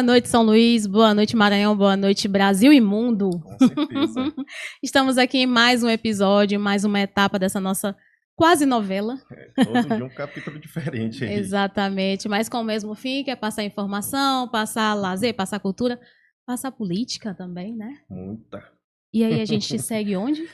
Boa noite, São Luís. Boa noite, Maranhão. Boa noite, Brasil e mundo. Com certeza. Estamos aqui em mais um episódio, mais uma etapa dessa nossa quase novela. Todo dia um capítulo diferente aí. Exatamente, mas com o mesmo fim, que é passar informação, passar lazer, passar cultura, passar política também, né? Muita. E aí a gente segue onde?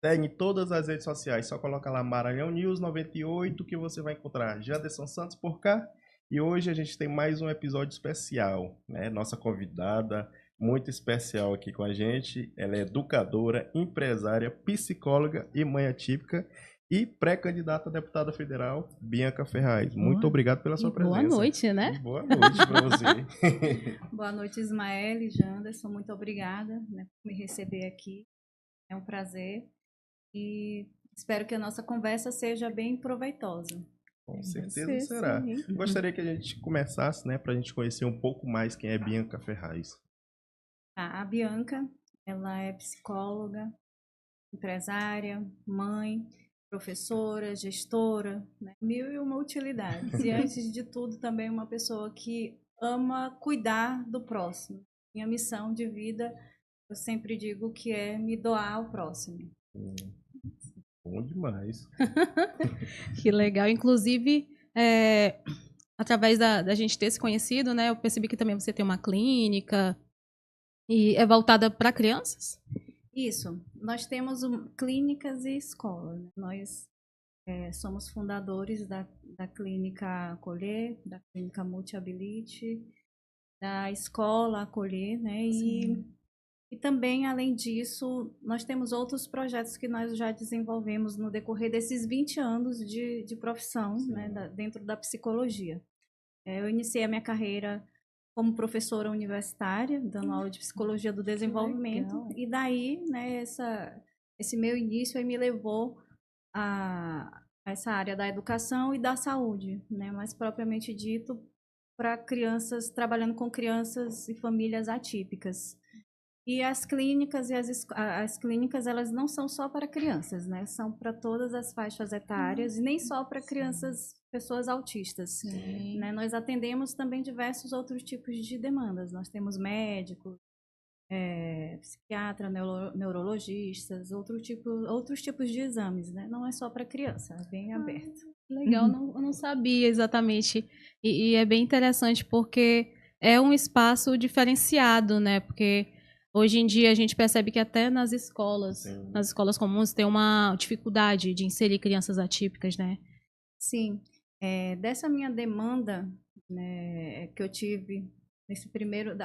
Segue em todas as redes sociais, só coloca lá Maranhão News 98 que você vai encontrar Janderson Santos por cá. E hoje a gente tem mais um episódio especial, né? Nossa convidada muito especial aqui com a gente. Ela é educadora, empresária, psicóloga e mãe atípica e pré-candidata a deputada federal, Bianca Ferraz. Muito obrigado pela sua presença. Boa noite, né? E boa noite para você. Boa noite, Ismael e Janderson. Muito obrigada, né, por me receber aqui. É um prazer e espero que a nossa conversa seja bem proveitosa. Com certeza será. Gostaria que a gente começasse, né, para a gente conhecer um pouco mais quem é Bianca Ferraz. A Bianca, ela é psicóloga, empresária, mãe, professora, gestora, né, mil e uma utilidades. E antes de tudo, também uma pessoa que ama cuidar do próximo. Minha missão de vida, eu sempre digo que é me doar ao próximo. Bom demais. Que legal. Inclusive, através da gente ter se conhecido, né? Eu percebi que também você tem uma clínica e é voltada para crianças? Isso. Nós temos clínicas e escolas. Né? Nós somos fundadores da clínica Acolher, da clínica Multiability, da escola Acolher, né? E também, além disso, nós temos outros projetos que nós já desenvolvemos no decorrer desses 20 anos de profissão, né, dentro da psicologia. Eu iniciei a minha carreira como professora universitária, dando aula de psicologia do desenvolvimento, e daí, né, esse meu início aí me levou a essa área da educação e da saúde, né, mais propriamente dito, para crianças, trabalhando com crianças e famílias atípicas. E as clínicas as clínicas, elas não são só para crianças, né? São para todas as faixas etárias e nem só para crianças, pessoas autistas. Né? Nós atendemos também diversos outros tipos de demandas. Nós temos médicos, psiquiatra, neurologistas, outros tipos de exames, né? Não é só para criança, é bem aberto. Legal, eu não sabia exatamente. E é bem interessante porque é um espaço diferenciado, né? Porque hoje em dia a gente percebe que até nas escolas comuns, tem uma dificuldade de inserir crianças atípicas, né? Sim. Dessa minha demanda, né, que eu tive nesse primeiro,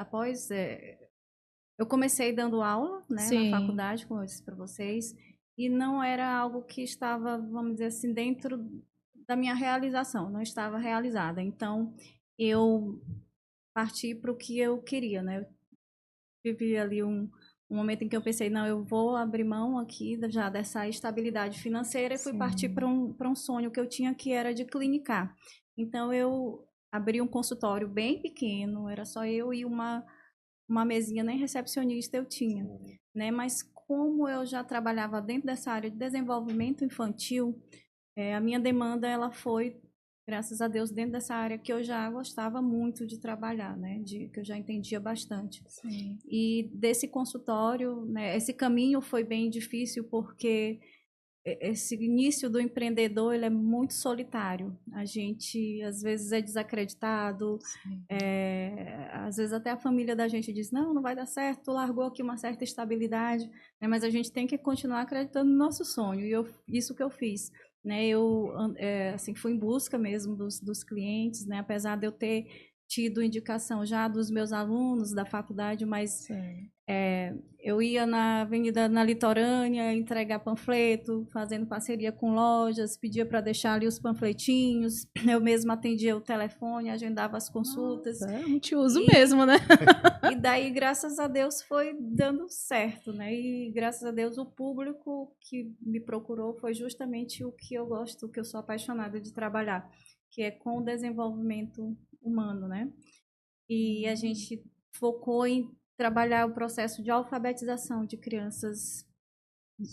eu comecei dando aula, né, na faculdade, como eu disse para vocês, e não era algo que estava, vamos dizer assim, dentro da minha realização, não estava realizada. Então, eu parti para o que eu queria, né? Eu tive ali um momento em que eu pensei, não, eu vou abrir mão aqui já dessa estabilidade financeira e fui partir para um sonho que eu tinha, que era de clinicar. Então, eu abri um consultório bem pequeno, era só eu e uma mesinha, nem recepcionista eu tinha, né? Mas como eu já trabalhava dentro dessa área de desenvolvimento infantil, a minha demanda, ela foi, graças a Deus, dentro dessa área que eu já gostava muito de trabalhar, né? Que eu já entendia bastante. Sim. E desse consultório, né, esse caminho foi bem difícil porque esse início do empreendedor, ele é muito solitário. A gente, às vezes, é desacreditado. Às vezes, até a família da gente diz, não vai dar certo, tu largou aqui uma certa estabilidade. Né? Mas a gente tem que continuar acreditando no nosso sonho. E isso que eu fiz. Né? Eu assim, fui em busca mesmo dos clientes, né? Apesar de eu ter tido indicação já dos meus alunos da faculdade, mas eu ia na Avenida, na Litorânea, entregar panfleto, fazendo parceria com lojas, pedia para deixar ali os panfletinhos, eu mesma atendia o telefone, agendava as consultas. Nossa, é multiuso mesmo, né? E daí, graças a Deus, foi dando certo, né? E graças a Deus, o público que me procurou foi justamente o que eu gosto, o que eu sou apaixonada de trabalhar, que é com o desenvolvimento humano, né? E a gente focou em trabalhar o processo de alfabetização de crianças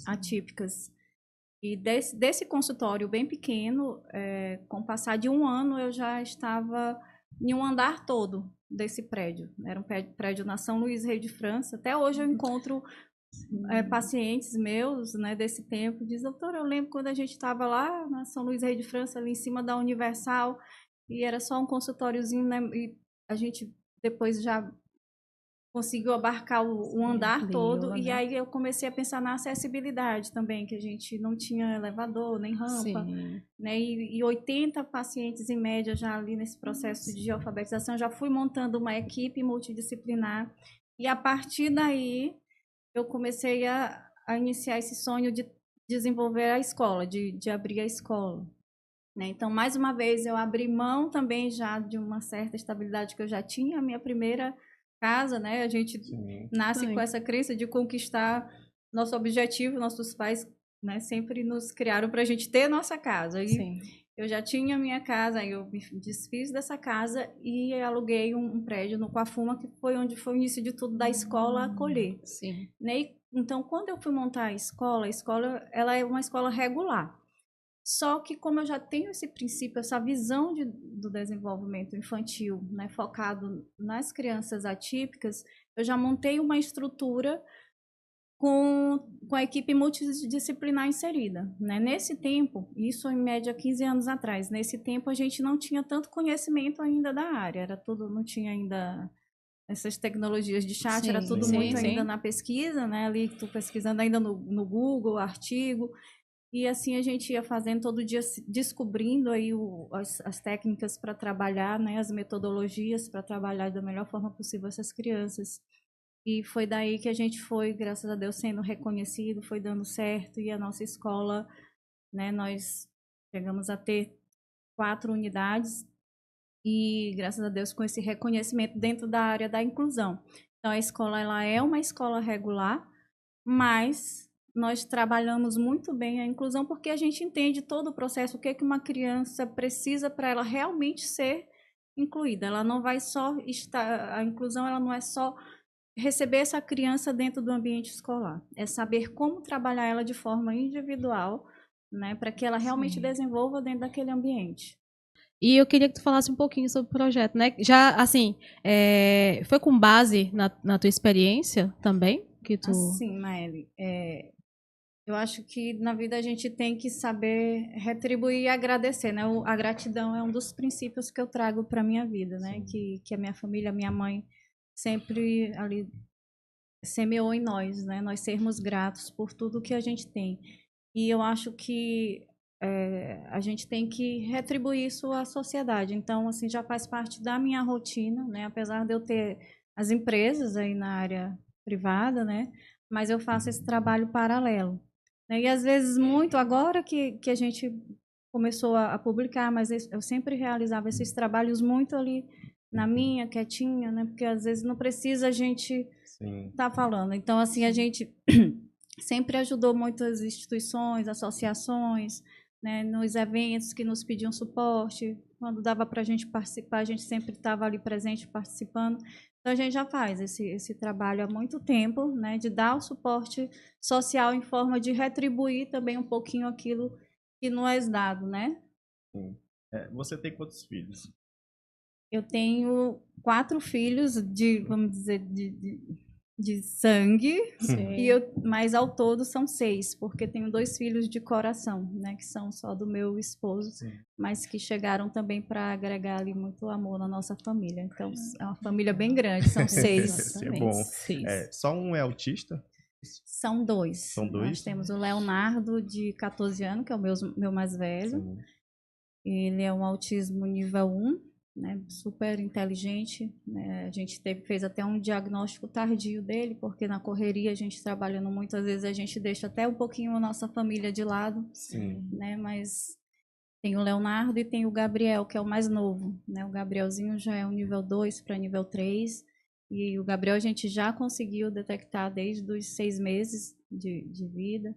atípicas. E desse consultório bem pequeno, com o passar de um ano, eu já estava em um andar todo, desse prédio. Era um prédio na São Luís, Rei de França. Até hoje eu encontro pacientes meus, né, desse tempo, diz, doutora, eu lembro quando a gente estava lá na São Luís, Rei de França, ali em cima da Universal, e era só um consultóriozinho, né, e a gente depois já conseguiu abarcar o andar todo, e aí eu comecei a pensar na acessibilidade também, que a gente não tinha elevador, nem rampa, né, e 80 pacientes em média já ali nesse processo de alfabetização, já fui montando uma equipe multidisciplinar, e a partir daí eu comecei a iniciar esse sonho de desenvolver a escola, de abrir a escola. Né? Então, mais uma vez, eu abri mão também já de uma certa estabilidade que eu já tinha, a minha primeira casa, né? A gente nasce com essa crença de conquistar nosso objetivo, nossos pais, né, sempre nos criaram para a gente ter nossa casa. E eu já tinha minha casa, aí eu me desfiz dessa casa e aluguei um prédio no Coafuma, que foi onde foi o início de tudo da escola acolher. Né? E, então, quando eu fui montar a escola ela é uma escola regular. Só que como eu já tenho esse princípio, essa visão do desenvolvimento infantil, né, focado nas crianças atípicas, eu já montei uma estrutura com a equipe multidisciplinar inserida. Né? Nesse tempo, isso em média 15 anos atrás, nesse tempo a gente não tinha tanto conhecimento ainda da área, era tudo, não tinha ainda essas tecnologias de chat, era tudo muito ainda na pesquisa, né? Ali tu pesquisando ainda no Google, artigo, e assim a gente ia fazendo todo dia, descobrindo aí as técnicas para trabalhar, né? As metodologias para trabalhar da melhor forma possível essas crianças. E foi daí que a gente foi, graças a Deus, sendo reconhecido, foi dando certo. E a nossa escola, né, nós chegamos a ter 4 unidades e, graças a Deus, com esse reconhecimento dentro da área da inclusão. Então, a escola ela é uma escola regular, mas nós trabalhamos muito bem a inclusão porque a gente entende todo o processo, o que uma criança precisa para ela realmente ser incluída. Ela não vai só estar... A inclusão ela não é só receber essa criança dentro do ambiente escolar. É saber como trabalhar ela de forma individual, né, para que ela realmente desenvolva dentro daquele ambiente. E eu queria que tu falasse um pouquinho sobre o projeto, né? Já, assim, foi com base na tua experiência também? Que tu... Assim, Maeli, eu acho que na vida a gente tem que saber retribuir e agradecer, né? A gratidão é um dos princípios que eu trago para a minha vida, né? Que a minha família, a minha mãe sempre ali semeou em nós, né? Nós sermos gratos por tudo que a gente tem. E eu acho que a gente tem que retribuir isso à sociedade. Então, assim, já faz parte da minha rotina, né? Apesar de eu ter as empresas aí na área privada, né? Mas eu faço esse trabalho paralelo. Né? E às vezes muito, agora que a gente começou a publicar, mas eu sempre realizava esses trabalhos muito ali na minha, quietinha, né? Porque às vezes não precisa a gente estar falando. Então, assim, a gente sempre ajudou muitas instituições, associações, né, nos eventos que nos pediam suporte. Quando dava para a gente participar, a gente sempre estava ali presente, participando. Então, a gente já faz esse trabalho há muito tempo, né, de dar o suporte social em forma de retribuir também um pouquinho aquilo que não é dado, né? Você tem quantos filhos? Eu tenho 4 filhos vamos dizer, de sangue, mas ao todo são 6, porque tenho 2 filhos de coração, né, que são só do meu esposo, mas que chegaram também para agregar ali muito amor na nossa família. Então, é uma família bem grande, são 6. É bom. Só um é autista? São 2. São 2? Nós temos o Leonardo, de 14 anos, que é o meu mais velho. Ele é um autismo nível 1. Né, super inteligente, né, a gente fez até um diagnóstico tardio dele, porque na correria a gente trabalhando muitas vezes a gente deixa até um pouquinho a nossa família de lado, né, mas tem o Leonardo e tem o Gabriel, que é o mais novo, né, o Gabrielzinho já é um nível 2 para nível 3, e o Gabriel a gente já conseguiu detectar desde os 6 meses de vida.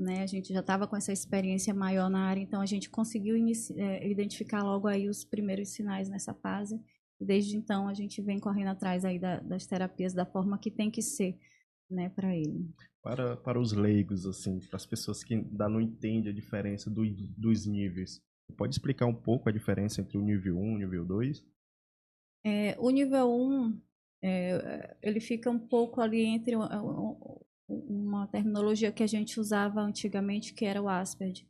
Né, a gente já estava com essa experiência maior na área, então a gente conseguiu identificar logo aí os primeiros sinais nessa fase. E desde então a gente vem correndo atrás aí das terapias da forma que tem que ser, né, para ele. Para os leigos, assim, para as pessoas que ainda não entendem a diferença dos níveis, pode explicar um pouco a diferença entre o nível 1 e o nível 2? O nível 1, ele fica um pouco ali entre uma terminologia que a gente usava antigamente, que era o Asperger,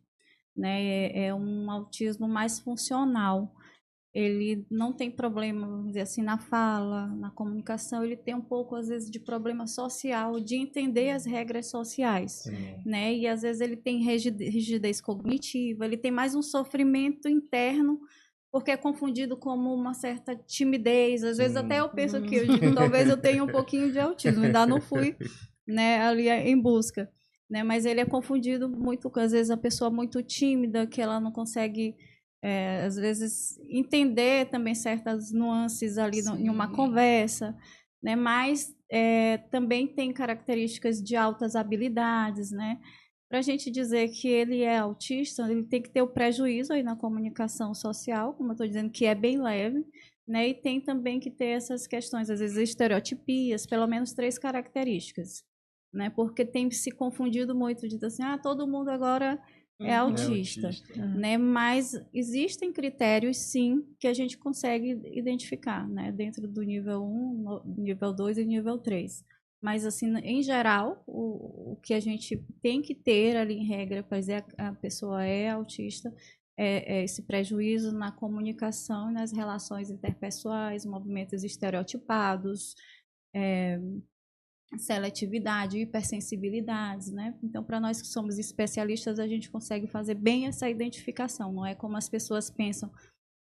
né? É um autismo mais funcional. Ele não tem problema, vamos dizer assim, na fala, na comunicação, ele tem um pouco, às vezes, de problema social, de entender as regras sociais, né? E, às vezes, ele tem rigidez cognitiva, ele tem mais um sofrimento interno, porque é confundido como uma certa timidez. Às vezes, até eu penso que eu digo, talvez eu tenha um pouquinho de autismo, ainda não fui, né, ali em busca, né? Mas ele é confundido muito com, às vezes, a pessoa muito tímida, que ela não consegue... às vezes, entender também certas nuances ali em uma conversa, né? Mas também tem características de altas habilidades, né? Para a gente dizer que ele é autista, ele tem que ter o prejuízo aí na comunicação social, como eu estou dizendo, que é bem leve, né? E tem também que ter essas questões, às vezes, estereotipias, pelo menos 3 características, né? Porque tem se confundido muito de dizer assim, todo mundo agora é autista, né? Mas existem critérios, sim, que a gente consegue identificar, né? Dentro do nível 1, nível 2 e nível 3. Mas, assim, em geral, o que a gente tem que ter ali em regra para dizer que a pessoa é autista é esse prejuízo na comunicação e nas relações interpessoais, movimentos estereotipados, seletividade, hipersensibilidades, né? Então, para nós que somos especialistas, a gente consegue fazer bem essa identificação, não é como as pessoas pensam,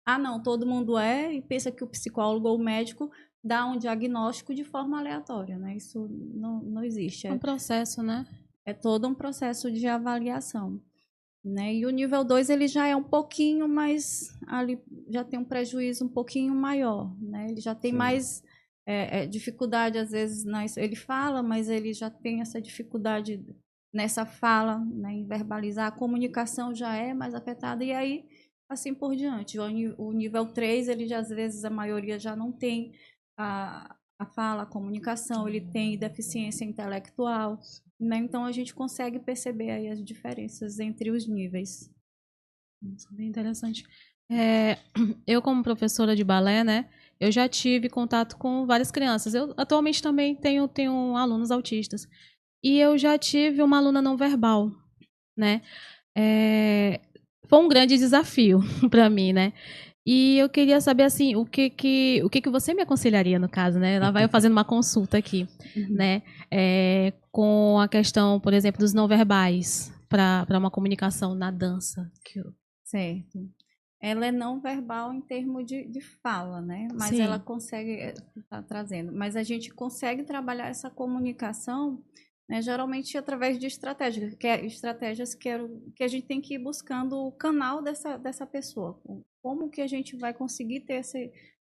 não, todo mundo e pensa que o psicólogo ou o médico dá um diagnóstico de forma aleatória, né? Isso não existe. É um processo, né? É todo um processo de avaliação, né? E o nível 2, ele já é um pouquinho mais, ali já tem um prejuízo um pouquinho maior, né? Ele já tem mais dificuldade, às vezes, ele fala, mas ele já tem essa dificuldade nessa fala, né, em verbalizar, a comunicação já é mais afetada, e aí, assim por diante. O nível 3, ele já, às vezes, a maioria já não tem a fala, a comunicação, ele tem deficiência intelectual, né? Então, a gente consegue perceber aí as diferenças entre os níveis. Bem interessante. Eu, como professora de balé, né, eu já tive contato com várias crianças. Eu atualmente também tenho alunos autistas. E eu já tive uma aluna não verbal, né? Foi um grande desafio para mim, né? E eu queria saber, assim, o que você me aconselharia, no caso, né? Ela vai fazendo uma consulta aqui, né? Com a questão, por exemplo, dos não verbais para uma comunicação na dança. Certo. Ela é não verbal em termos de fala, né? Mas Sim. ela consegue, tá trazendo, mas a gente consegue trabalhar essa comunicação, né, geralmente através de estratégias, estratégias que a gente tem que ir buscando o canal dessa pessoa. Como que a gente vai conseguir ter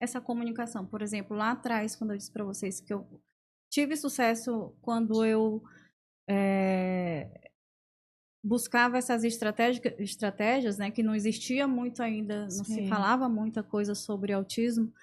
essa comunicação? Por exemplo, lá atrás, quando eu disse para vocês que eu tive sucesso quando eu buscava essas estratégias, né, que não existia muito ainda, não se falava muita coisa sobre autismo,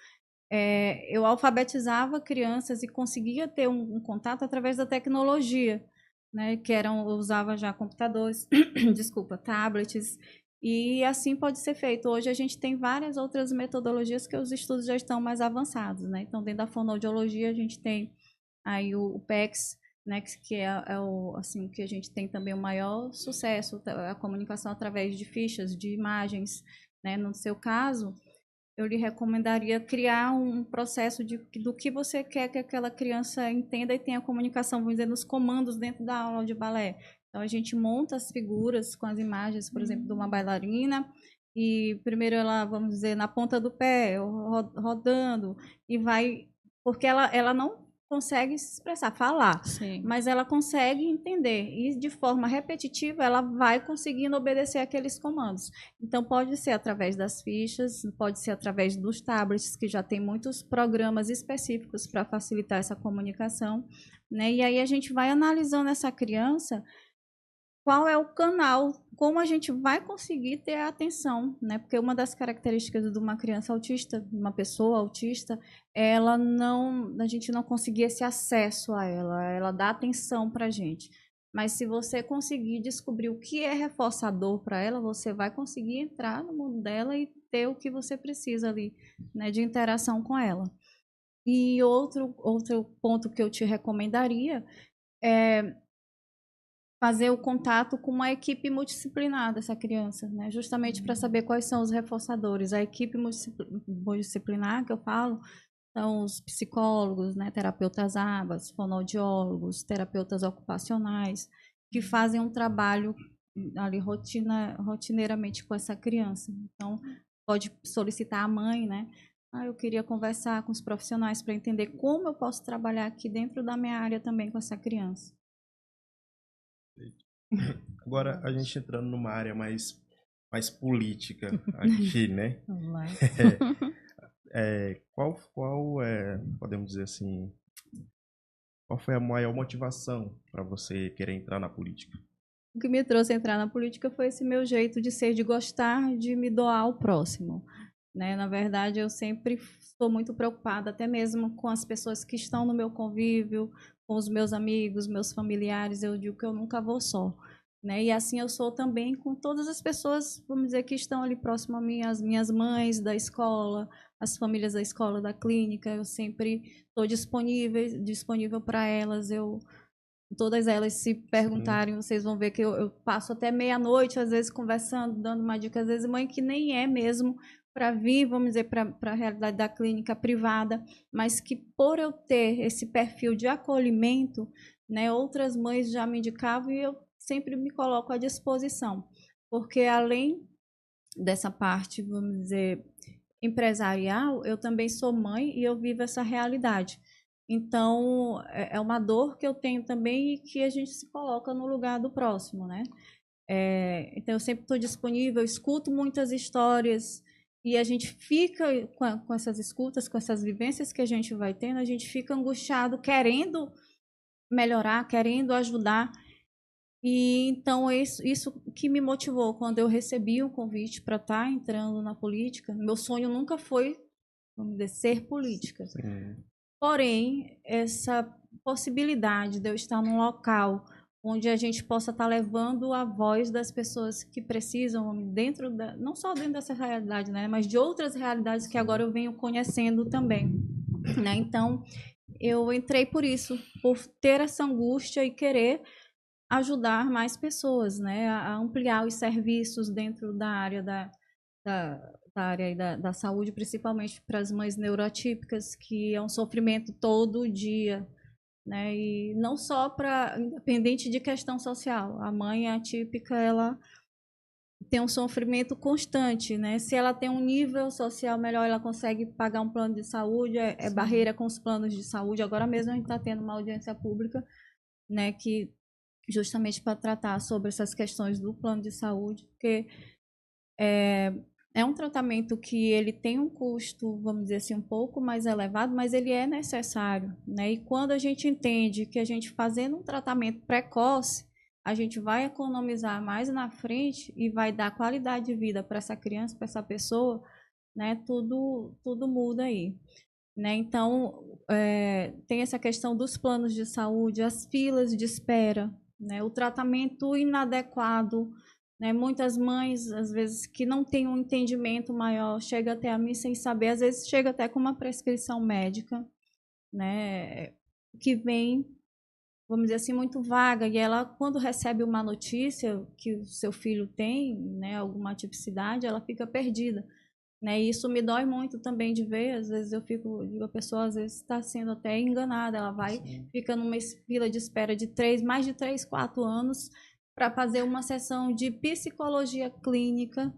eu alfabetizava crianças e conseguia ter um contato através da tecnologia, né, eu usava já computadores, desculpa, tablets, e assim pode ser feito. Hoje a gente tem várias outras metodologias que os estudos já estão mais avançados, né? Então, dentro da fonoaudiologia, a gente tem aí o PECS, né, que é o assim, que a gente tem também o maior sucesso, a comunicação através de fichas, de imagens, né? No seu caso, eu lhe recomendaria criar um processo do que você quer que aquela criança entenda e tenha comunicação, vamos dizer, nos comandos dentro da aula de balé. Então, a gente monta as figuras com as imagens, por exemplo, de uma bailarina, e primeiro ela, vamos dizer, na ponta do pé, rodando, e vai... Porque ela não consegue se expressar, falar, mas ela consegue entender, e de forma repetitiva ela vai conseguindo obedecer aqueles comandos. Então, pode ser através das fichas, pode ser através dos tablets, que já tem muitos programas específicos para facilitar essa comunicação, né? E aí a gente vai analisando essa criança, qual é o canal, como a gente vai conseguir ter a atenção, né? Porque uma das características de uma criança autista, de uma pessoa autista, a gente não conseguir esse acesso a ela dá atenção para a gente. Mas se você conseguir descobrir o que é reforçador para ela, você vai conseguir entrar no mundo dela e ter o que você precisa ali, né, de interação com ela. E outro ponto que eu te recomendaria é fazer o contato com uma equipe multidisciplinar dessa criança, né? Justamente para saber quais são os reforçadores. A equipe multidisciplinar que eu falo são os psicólogos, né? Terapeutas ABAs, fonoaudiólogos, terapeutas ocupacionais, que fazem um trabalho ali rotineiramente com essa criança. Então, pode solicitar a mãe, né? Eu queria conversar com os profissionais para entender como eu posso trabalhar aqui dentro da minha área também com essa criança. Agora, a gente entrando numa área mais política aqui, né? Vamos lá. Qual é, podemos dizer assim, qual foi a maior motivação para você querer entrar na política? O que me trouxe a entrar na política foi esse meu jeito de ser, de gostar de me doar ao próximo, né? Na verdade, eu sempre estou muito preocupada, até mesmo com as pessoas que estão no meu convívio, com os meus amigos, meus familiares. Eu digo que eu nunca vou só, né? E assim eu sou também com todas as pessoas, vamos dizer, que estão ali próximo a mim, as minhas mães da escola, as famílias da escola, da clínica. Eu sempre estou disponível para elas. Todas elas, se perguntarem, vocês vão ver que eu passo até meia-noite, às vezes, conversando, dando uma dica, às vezes, mãe que nem é mesmo para vir, vamos dizer, para a realidade da clínica privada, mas que por eu ter esse perfil de acolhimento, né, outras mães já me indicavam e eu sempre me coloco à disposição, porque além dessa parte, vamos dizer, empresarial, eu também sou mãe e eu vivo essa realidade. Então, é uma dor que eu tenho também e que a gente se coloca no lugar do próximo, né? Então, eu sempre estou disponível, escuto muitas histórias e a gente fica com essas escutas, com essas vivências que a gente vai tendo, a gente fica angustiado, querendo melhorar, querendo ajudar. E então, isso que me motivou quando eu recebi o convite para estar entrando na política. Meu sonho nunca foi, vamos dizer, ser política. Sim. Porém, essa possibilidade de eu estar num local onde a gente possa estar levando a voz das pessoas que precisam, não só dentro dessa realidade, né, mas de outras realidades que agora eu venho conhecendo também, né? Então, eu entrei por isso, por ter essa angústia e querer ajudar mais pessoas, né, a ampliar os serviços dentro da área da saúde, principalmente para as mães neuroatípicas, que é um sofrimento todo dia, né? E não só para, independente de questão social, a mãe atípica, ela tem um sofrimento constante, né? Se ela tem um nível social melhor, ela consegue pagar um plano de saúde, é barreira com os planos de saúde. Agora mesmo a gente está tendo uma audiência pública, né, que justamente para tratar sobre essas questões do plano de saúde, porque é um tratamento que ele tem um custo, vamos dizer assim, um pouco mais elevado, mas ele é necessário, né? E quando a gente entende que a gente fazendo um tratamento precoce, a gente vai economizar mais na frente e vai dar qualidade de vida para essa criança, para essa pessoa, né? Tudo muda aí, né? Então, tem essa questão dos planos de saúde, as filas de espera, né? O tratamento inadequado, né? Muitas mães, às vezes, que não têm um entendimento maior, chega até a mim sem saber, às vezes chega até com uma prescrição médica, né? Que vem, vamos dizer assim, muito vaga, e ela, quando recebe uma notícia que o seu filho tem, né, alguma tipicidade, ela fica perdida, né? E isso me dói muito também de ver, às vezes a pessoa às vezes está sendo até enganada, ela vai, fica numa fila de espera de mais de 3, 4 anos, para fazer uma sessão de psicologia clínica,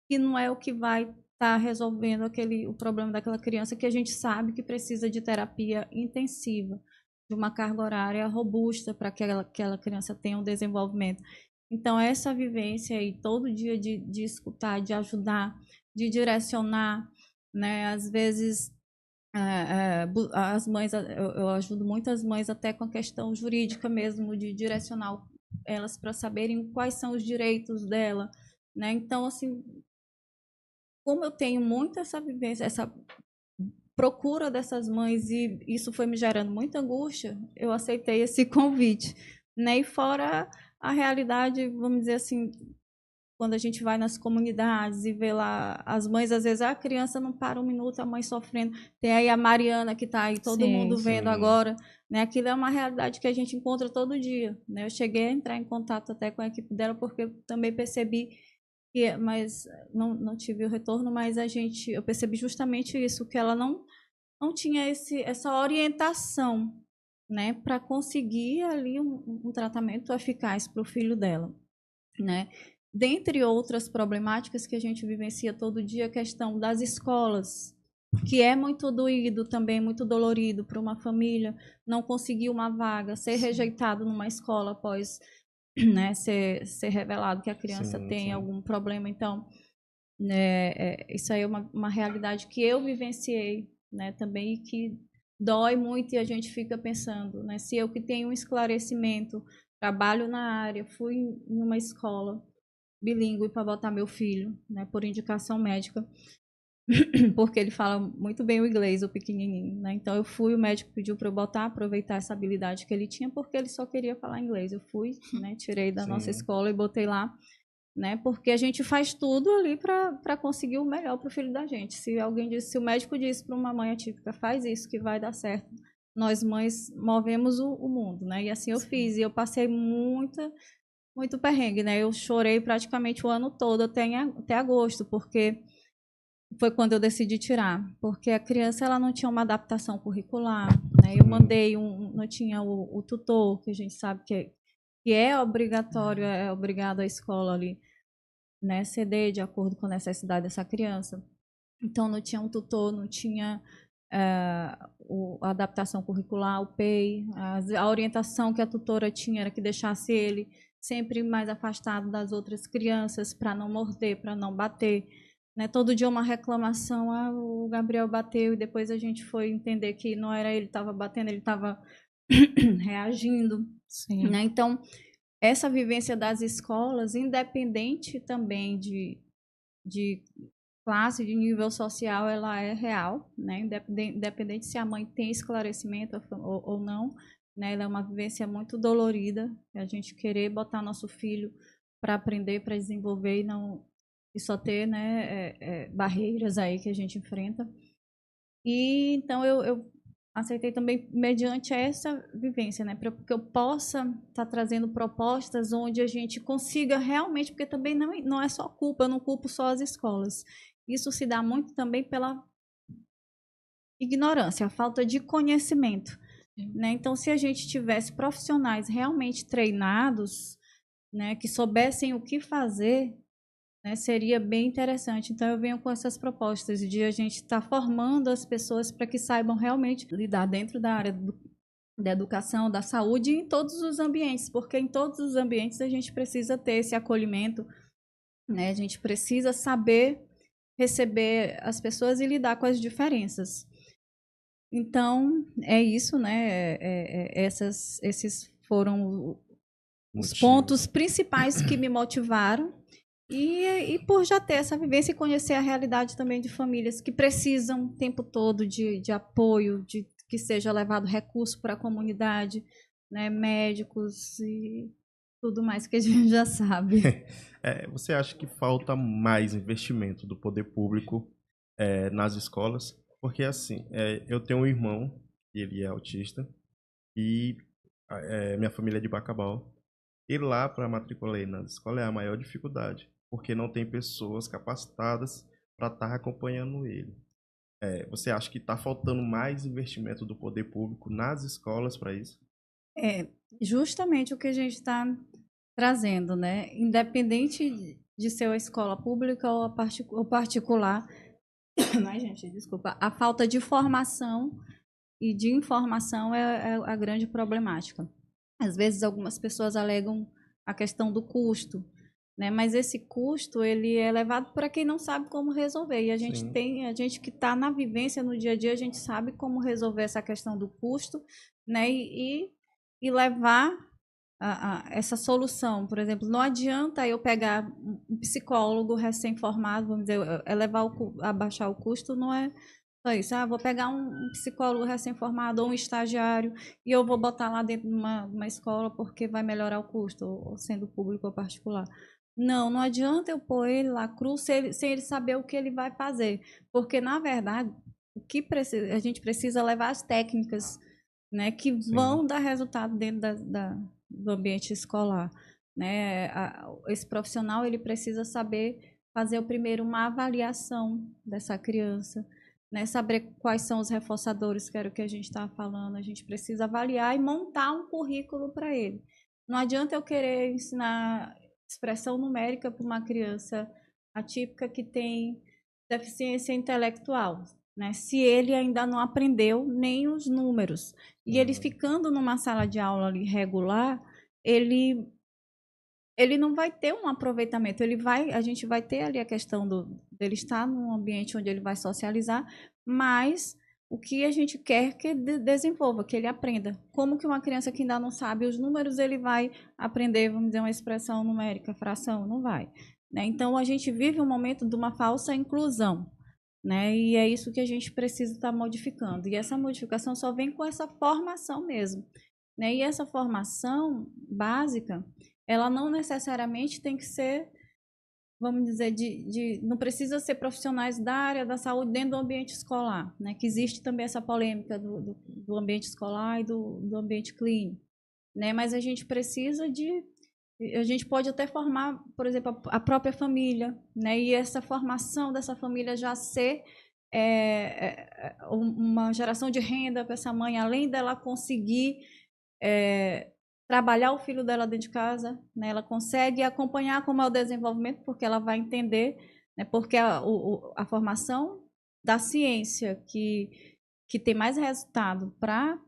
que não é o que vai estar resolvendo o problema daquela criança, que a gente sabe que precisa de terapia intensiva, de uma carga horária robusta para que aquela criança tenha um desenvolvimento. Então, essa vivência aí, todo dia de escutar, de ajudar, de direcionar, né? Às vezes, as mães, eu ajudo muitas mães até com a questão jurídica mesmo, de direcionar elas para saberem quais são os direitos dela, né? Então, assim, como eu tenho muito essa vivência, essa procura dessas mães, e isso foi me gerando muita angústia, eu aceitei esse convite, né? E fora a realidade, vamos dizer assim, quando a gente vai nas comunidades e vê lá as mães, às vezes a criança não para um minuto, a mãe sofrendo. Tem aí a Mariana que está aí, todo mundo vendo agora, né? Aquilo é uma realidade que a gente encontra todo dia, né? Eu cheguei a entrar em contato até com a equipe dela, porque eu também percebi que, mas não tive o retorno, mas eu percebi justamente isso, que ela não tinha essa orientação, né, para conseguir ali um tratamento eficaz para o filho dela, né? Dentre outras problemáticas que a gente vivencia todo dia, a questão das escolas, que é muito doído também, muito dolorido para uma família não conseguir uma vaga, ser rejeitado numa escola após, né, ser revelado que a criança tem algum problema. Então, né, isso aí é uma realidade que eu vivenciei, né, também, e que dói muito, e a gente fica pensando, né, se eu que tenho um esclarecimento, trabalho na área, fui em uma escola bilíngue para botar meu filho, né, por indicação médica, porque ele fala muito bem o inglês, o pequenininho, né? Então eu fui, o médico pediu para eu botar, aproveitar essa habilidade que ele tinha, porque ele só queria falar inglês. Eu fui, né, tirei da nossa escola e botei lá, né? Porque a gente faz tudo ali para conseguir o melhor para o filho da gente. Se o médico disse para uma mãe atípica, faz isso que vai dar certo, nós mães movemos o mundo, né? E assim eu fiz, e eu passei muito perrengue, né? Eu chorei praticamente o ano todo até agosto, porque foi quando eu decidi tirar, porque a criança ela não tinha uma adaptação curricular, né? Eu mandei não tinha o tutor, que a gente sabe que é obrigatório, é obrigado a escola ali, né, ceder de acordo com a necessidade dessa criança. Então não tinha um tutor, não tinha a adaptação curricular, o PEI, a orientação que a tutora tinha era que deixasse ele sempre mais afastado das outras crianças para não morder, para não bater. Né? Todo dia uma reclamação, o Gabriel bateu, e depois a gente foi entender que não era ele que estava batendo, ele estava reagindo. Sim. Né? Então, essa vivência das escolas, independente também de classe, de nível social, ela é real, né? Independente se a mãe tem esclarecimento ou não, né? Ela é uma vivência muito dolorida, a gente querer botar nosso filho para aprender, para desenvolver e só ter, né, barreiras aí que a gente enfrenta. E então eu aceitei também mediante essa vivência, né, para que eu possa estar trazendo propostas onde a gente consiga realmente, porque também não é só culpa, eu não culpo só as escolas. Isso se dá muito também pela ignorância, a falta de conhecimento, né? Então, se a gente tivesse profissionais realmente treinados, né, que soubessem o que fazer, né, seria bem interessante. Então, eu venho com essas propostas de a gente estar formando as pessoas para que saibam realmente lidar dentro da área da educação, da saúde, em todos os ambientes, porque em todos os ambientes a gente precisa ter esse acolhimento, né? A gente precisa saber receber as pessoas e lidar com as diferenças. Então, é isso, né? Esses foram os pontos principais que me motivaram. E por já ter essa vivência e conhecer a realidade também de famílias que precisam o tempo todo de apoio, de que seja levado recurso para a comunidade, né, médicos e tudo mais que a gente já sabe. Você acha que falta mais investimento do poder público nas escolas? Porque assim, eu tenho um irmão, ele é autista, e minha família é de Bacabal. Ir lá para matricular ele na escola é a maior dificuldade, porque não tem pessoas capacitadas para estar acompanhando ele. Você acha que está faltando mais investimento do poder público nas escolas para isso? É justamente o que a gente está trazendo, né? Independente de ser a escola pública ou particular, mas, gente, desculpa, a falta de formação e de informação é a grande problemática. Às vezes algumas pessoas alegam a questão do custo, né? Mas esse custo ele é levado para quem não sabe como resolver. E a gente a gente que está na vivência no dia a dia, a gente sabe como resolver essa questão do custo, né? E levar essa solução. Por exemplo, não adianta eu pegar um psicólogo recém-formado, vamos dizer, abaixar o custo, não é só isso. Vou pegar um psicólogo recém-formado ou um estagiário e eu vou botar lá dentro de uma escola porque vai melhorar o custo, ou sendo público ou particular. Não adianta eu pôr ele lá cru sem ele saber o que ele vai fazer. Porque, na verdade, a gente precisa levar as técnicas, né, que vão dar resultado dentro do ambiente escolar. Né? Esse profissional ele precisa saber fazer primeiro uma avaliação dessa criança, né? Saber quais são os reforçadores, que era o que a gente estava falando. A gente precisa avaliar e montar um currículo para ele. Não adianta eu querer ensinar expressão numérica para uma criança atípica que tem deficiência intelectual, né? Se ele ainda não aprendeu nem os números. E ele ficando numa sala de aula ali regular, ele não vai ter um aproveitamento. A gente vai ter ali a questão dele estar num ambiente onde ele vai socializar, mas o que a gente quer que desenvolva, que ele aprenda. Como que uma criança que ainda não sabe os números, ele vai aprender, vamos dizer, uma expressão numérica, fração? Não vai. Né? Então, a gente vive um momento de uma falsa inclusão. Né? E é isso que a gente precisa estar modificando. E essa modificação só vem com essa formação mesmo. Né? E essa formação básica, ela não necessariamente tem que ser, vamos dizer, não precisa ser profissionais da área da saúde dentro do ambiente escolar, né? Que existe também essa polêmica do ambiente escolar e do ambiente clínico, né? Mas a gente precisa a gente pode até formar, por exemplo, a própria família, né? E essa formação dessa família já ser uma geração de renda para essa mãe, além dela conseguir trabalhar o filho dela dentro de casa, né? Ela consegue acompanhar como é o desenvolvimento, porque ela vai entender, né? Porque a formação da ciência que tem mais resultado para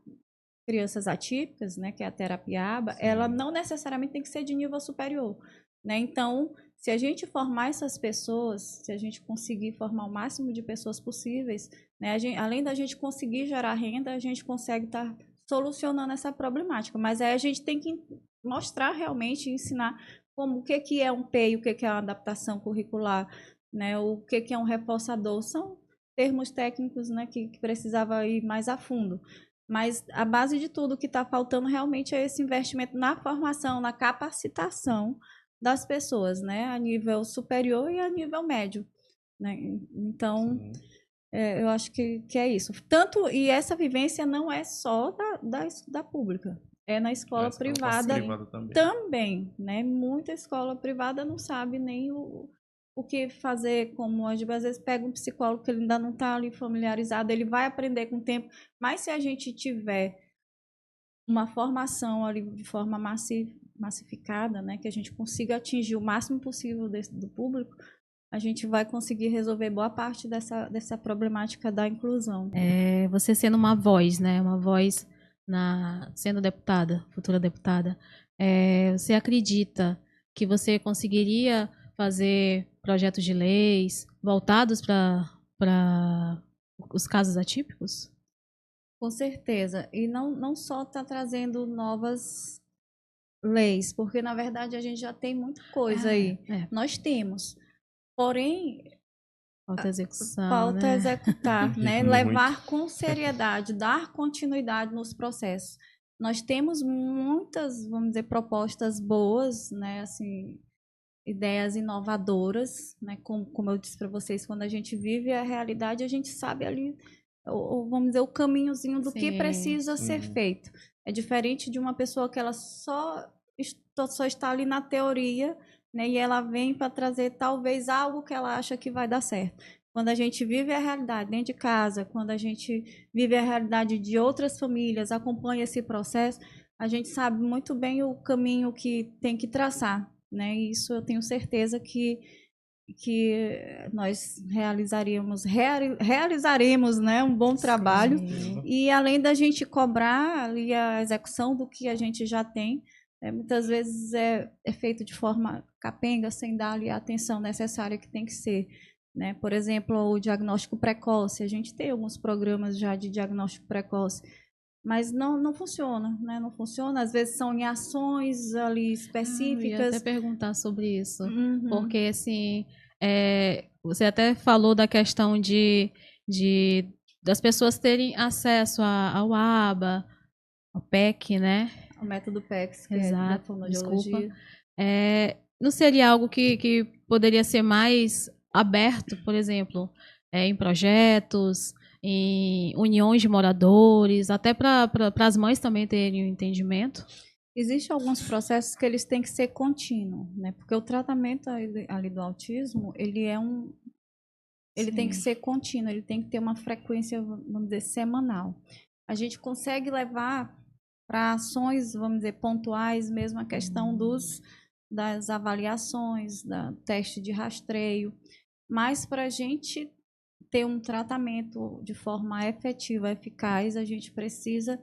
crianças atípicas, né, que é a terapia ABA, sim, ela não necessariamente tem que ser de nível superior, né? Então, se a gente formar essas pessoas, se a gente conseguir formar o máximo de pessoas possíveis, né, além da gente conseguir gerar renda, a gente consegue estar solucionando essa problemática. Mas aí a gente tem que mostrar realmente, ensinar o que é um PEI, o que é uma adaptação curricular, né, o que é um reforçador. São termos técnicos, né, que precisava ir mais a fundo. Mas a base de tudo que está faltando realmente é esse investimento na formação, na capacitação das pessoas, né, a nível superior e a nível médio. Né? Então, eu acho que é isso. E essa vivência não é só da pública, é na escola privada também. Né? Muita escola privada não sabe nem o que fazer, como às vezes pega um psicólogo que ele ainda não está ali familiarizado, ele vai aprender com o tempo, mas se a gente tiver uma formação ali de forma massificada, né, que a gente consiga atingir o máximo possível do público, a gente vai conseguir resolver boa parte dessa problemática da inclusão. Você sendo uma voz, né, uma voz sendo deputada, futura deputada, você acredita que você conseguiria fazer projetos de leis voltados para os casos atípicos? Com certeza. E não só está trazendo novas leis, porque na verdade a gente já tem muita coisa aí. Nós temos. Porém, falta execução, falta né? executar, né? Levar com seriedade, dar continuidade nos processos. Nós temos muitas, vamos dizer, propostas boas, né? Assim, ideias inovadoras, né? Como eu disse para vocês, quando a gente vive a realidade, a gente sabe ali, vamos dizer, o caminhozinho do que precisa ser feito. É diferente de uma pessoa que ela só está ali na teoria, né? E ela vem para trazer talvez algo que ela acha que vai dar certo. Quando a gente vive a realidade dentro de casa, quando a gente vive a realidade de outras famílias, acompanha esse processo, a gente sabe muito bem o caminho que tem que traçar. Né? Isso eu tenho certeza que nós realizaremos, né, um bom trabalho. Sim. E além da gente cobrar ali a execução do que a gente já tem, muitas vezes é feito de forma capenga, sem dar ali a atenção necessária que tem que ser. Né? Por exemplo, o diagnóstico precoce, a gente tem alguns programas já de diagnóstico precoce, mas não funciona, né? Não funciona. Às vezes são em ações ali específicas. Eu ia até perguntar sobre isso, porque assim, você até falou da questão das pessoas terem acesso ao ABA, ao PEC, né? O método PECS, que Exato, é da fonoaudiologia. Não seria algo que poderia ser mais aberto, por exemplo, em projetos, em uniões de moradores, até para as mães também terem um entendimento? Existem alguns processos que eles têm que ser contínuos, né? Porque o tratamento ali do autismo, ele tem que ser contínuo, ele tem que ter uma frequência, vamos dizer, semanal. A gente consegue levar para ações, vamos dizer, pontuais, mesmo a questão das avaliações, da teste de rastreio, mas para a gente ter um tratamento de forma efetiva, eficaz, a gente precisa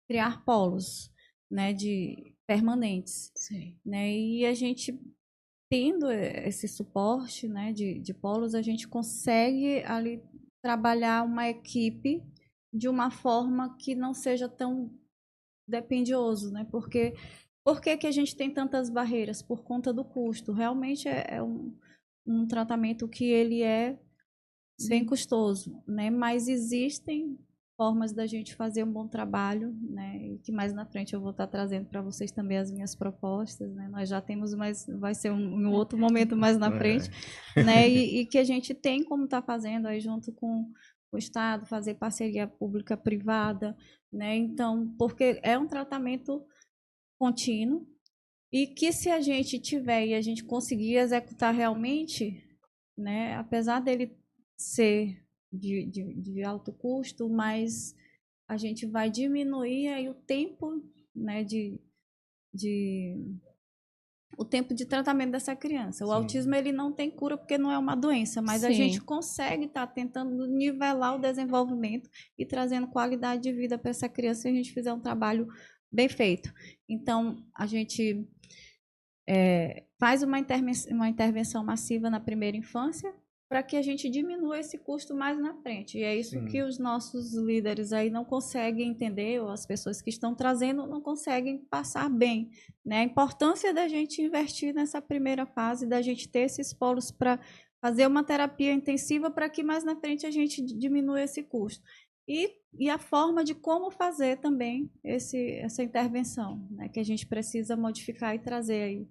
criar polos, né, de permanentes, né? E a gente tendo esse suporte, né, de polos, a gente consegue ali trabalhar uma equipe de uma forma que não seja tão dependioso, né? Porque por que a gente tem tantas barreiras? Por conta do custo. Realmente é um tratamento que ele é bem custoso, né? Mas existem formas da gente fazer um bom trabalho, né? E que mais na frente eu vou estar trazendo para vocês também as minhas propostas, né? Nós já temos, mas vai ser um outro momento mais na frente, né? E que a gente tem como estar fazendo aí junto com o Estado, fazer parceria pública-privada, né? Então, porque é um tratamento contínuo e que se a gente tiver e a gente conseguir executar realmente, né? Apesar dele ser de alto custo, mas a gente vai diminuir aí o tempo, né, o tempo de tratamento dessa criança. O autismo ele não tem cura porque não é uma doença, mas a gente consegue estar tentando nivelar o desenvolvimento e trazendo qualidade de vida para essa criança se a gente fizer um trabalho bem feito. Então, a gente faz uma intervenção massiva na primeira infância para que a gente diminua esse custo mais na frente. E é isso que os nossos líderes aí não conseguem entender, ou as pessoas que estão trazendo não conseguem passar bem, né? A importância da gente investir nessa primeira fase, da gente ter esses polos para fazer uma terapia intensiva para que mais na frente a gente diminua esse custo. E a forma de como fazer também essa intervenção, né? Que a gente precisa modificar e trazer aí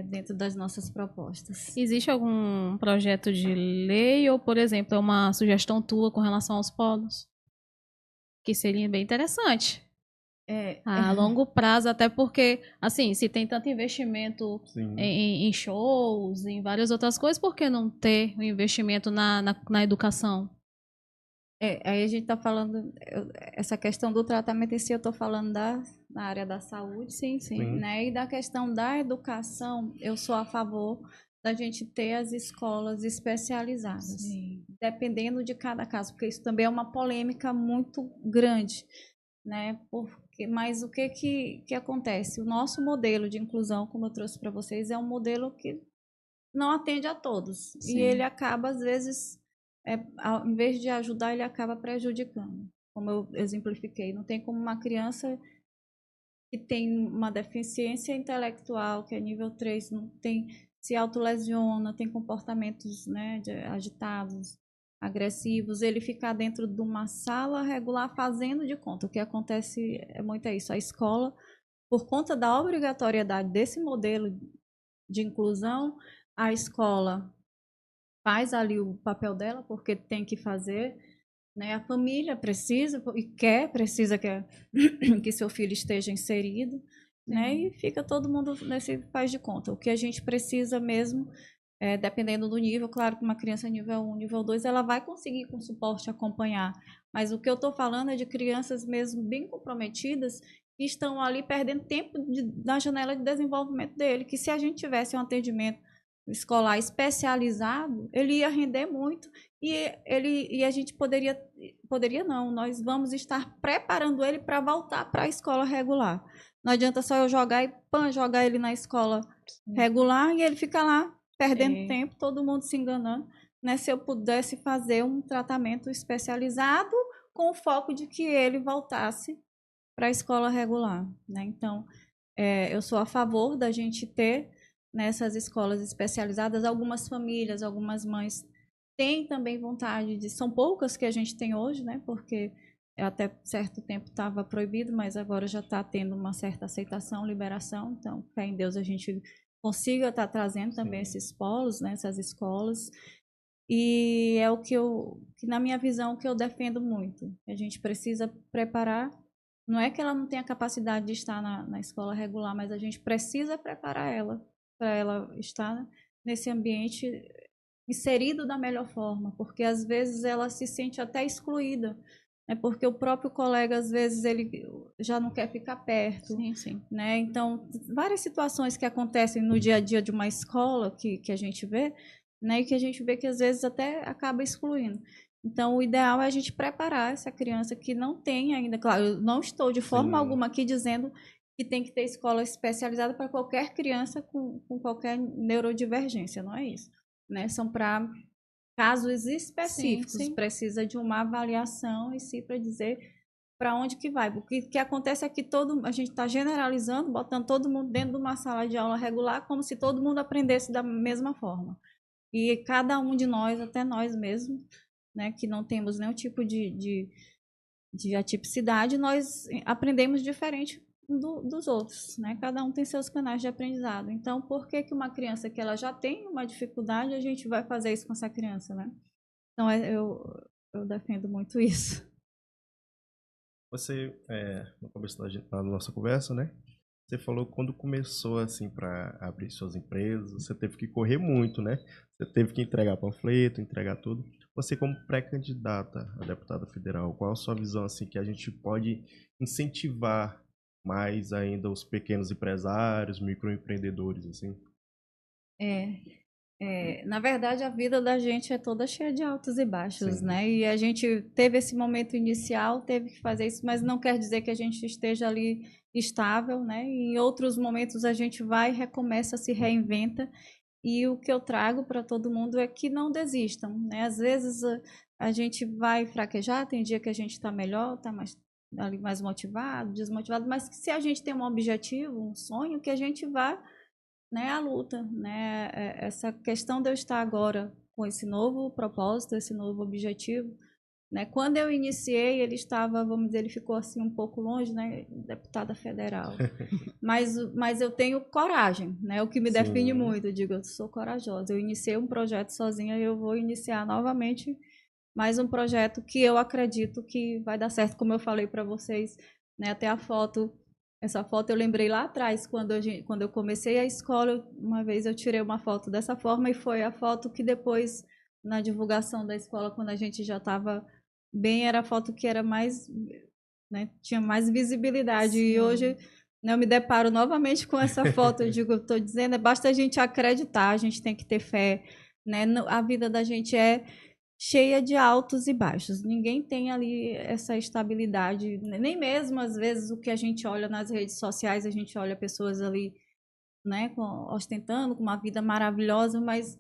dentro das nossas propostas. Existe algum projeto de lei ou, por exemplo, é uma sugestão tua com relação aos polos? Que seria bem interessante. A longo prazo, até porque, assim, se tem tanto investimento em shows, em várias outras coisas, por que não ter um investimento na educação? Aí a gente está falando, essa questão do tratamento em si, eu estou falando na área da saúde, né? E da questão da educação, eu sou a favor da gente ter as escolas especializadas, dependendo de cada caso, porque isso também é uma polêmica muito grande, né? Mas o que acontece? O nosso modelo de inclusão, como eu trouxe para vocês, é um modelo que não atende a todos. E ele acaba, às vezes, em vez de ajudar, ele acaba prejudicando. Como eu exemplifiquei, não tem como uma criança que tem uma deficiência intelectual, que é nível 3, não tem, se autolesiona, tem comportamentos, né, agitados, agressivos, ele ficar dentro de uma sala regular fazendo de conta. O que acontece é muito isso. A escola, por conta da obrigatoriedade desse modelo de inclusão, a escola faz ali o papel dela, porque tem que fazer, né? A família precisa precisa que seu filho esteja inserido, né? E fica todo mundo nesse faz de conta. O que a gente precisa mesmo, dependendo do nível, claro que uma criança nível 1, nível 2, ela vai conseguir com suporte acompanhar, mas o que eu estou falando é de crianças mesmo bem comprometidas que estão ali perdendo tempo na janela de desenvolvimento dele, que se a gente tivesse um atendimento escolar especializado, ele ia render muito e a gente poderia não, nós vamos estar preparando ele para voltar para a escola regular. Não adianta só eu jogar ele na escola regular e ele fica lá perdendo tempo, todo mundo se enganando, né? Se eu pudesse fazer um tratamento especializado com o foco de que ele voltasse para a escola regular, né? Então, eu sou a favor da gente ter nessas escolas especializadas. Algumas famílias, algumas mães têm também vontade são poucas que a gente tem hoje, né? Porque até certo tempo estava proibido, mas agora já está tendo uma certa aceitação, liberação. Então, fé em Deus, a gente consiga estar trazendo também esses polos, né, essas escolas. E é o que na minha visão, o que eu defendo muito. A gente precisa preparar. Não é que ela não tenha capacidade de estar na escola regular, mas a gente precisa preparar ela para ela estar nesse ambiente inserido da melhor forma, porque às vezes ela se sente até excluída, né? Porque o próprio colega, às vezes, ele já não quer ficar perto. Sim, sim. Né? Então, várias situações que acontecem no dia a dia de uma escola que a gente vê, né? E que a gente vê que às vezes até acaba excluindo. Então, o ideal é a gente preparar essa criança que não tem ainda. Claro, eu não estou de forma alguma aqui dizendo que tem que ter escola especializada para qualquer criança com qualquer neurodivergência, não é isso. Né? São para casos específicos, Sim, sim. Precisa de uma avaliação em si para dizer para onde que vai. Porque o que acontece é que a gente está generalizando, botando todo mundo dentro de uma sala de aula regular, como se todo mundo aprendesse da mesma forma. E cada um de nós, até nós mesmos, né, que não temos nenhum tipo de atipicidade, nós aprendemos diferente dos outros, né? Cada um tem seus canais de aprendizado. Então, por que uma criança que ela já tem uma dificuldade, a gente vai fazer isso com essa criança, né? Então, eu defendo muito isso. Você, no começo da nossa conversa, né? Você falou que quando começou, assim, para abrir suas empresas, você teve que correr muito, né? Você teve que entregar panfleto, entregar tudo. Você, como pré-candidata a deputada federal, qual a sua visão, assim, que a gente pode incentivar mais ainda os pequenos empresários, microempreendedores, assim? Na verdade, a vida da gente é toda cheia de altos e baixos, Sim. né? E a gente teve esse momento inicial, teve que fazer isso, mas não quer dizer que a gente esteja ali estável, né? E em outros momentos a gente vai, recomeça, se reinventa. E o que eu trago para todo mundo é que não desistam, né? Às vezes a gente vai fraquejar, tem dia que a gente está melhor, está mais motivado, desmotivado, mas se a gente tem um objetivo, um sonho, que a gente vá, né, à luta, né? Essa questão de eu estar agora com esse novo propósito, esse novo objetivo, né? Quando eu iniciei, ele estava, vamos dizer, ele ficou assim um pouco longe, né, deputada federal. Mas eu tenho coragem, né? O que me define muito, eu digo, eu sou corajosa. Eu iniciei um projeto sozinha e eu vou iniciar novamente mais um projeto que eu acredito que vai dar certo, como eu falei para vocês, né? Até a foto, essa foto eu lembrei lá atrás, quando eu comecei a escola, uma vez eu tirei uma foto dessa forma e foi a foto que depois, na divulgação da escola, quando a gente já estava bem, era a foto que era mais, né, tinha mais visibilidade. Sim. E hoje, né, eu me deparo novamente com essa foto. Eu digo, estou dizendo, basta a gente acreditar, a gente tem que ter fé, né? A vida da gente é cheia de altos e baixos. Ninguém tem ali essa estabilidade, nem mesmo às vezes o que a gente olha nas redes sociais, a gente olha pessoas ali, né, ostentando com uma vida maravilhosa, mas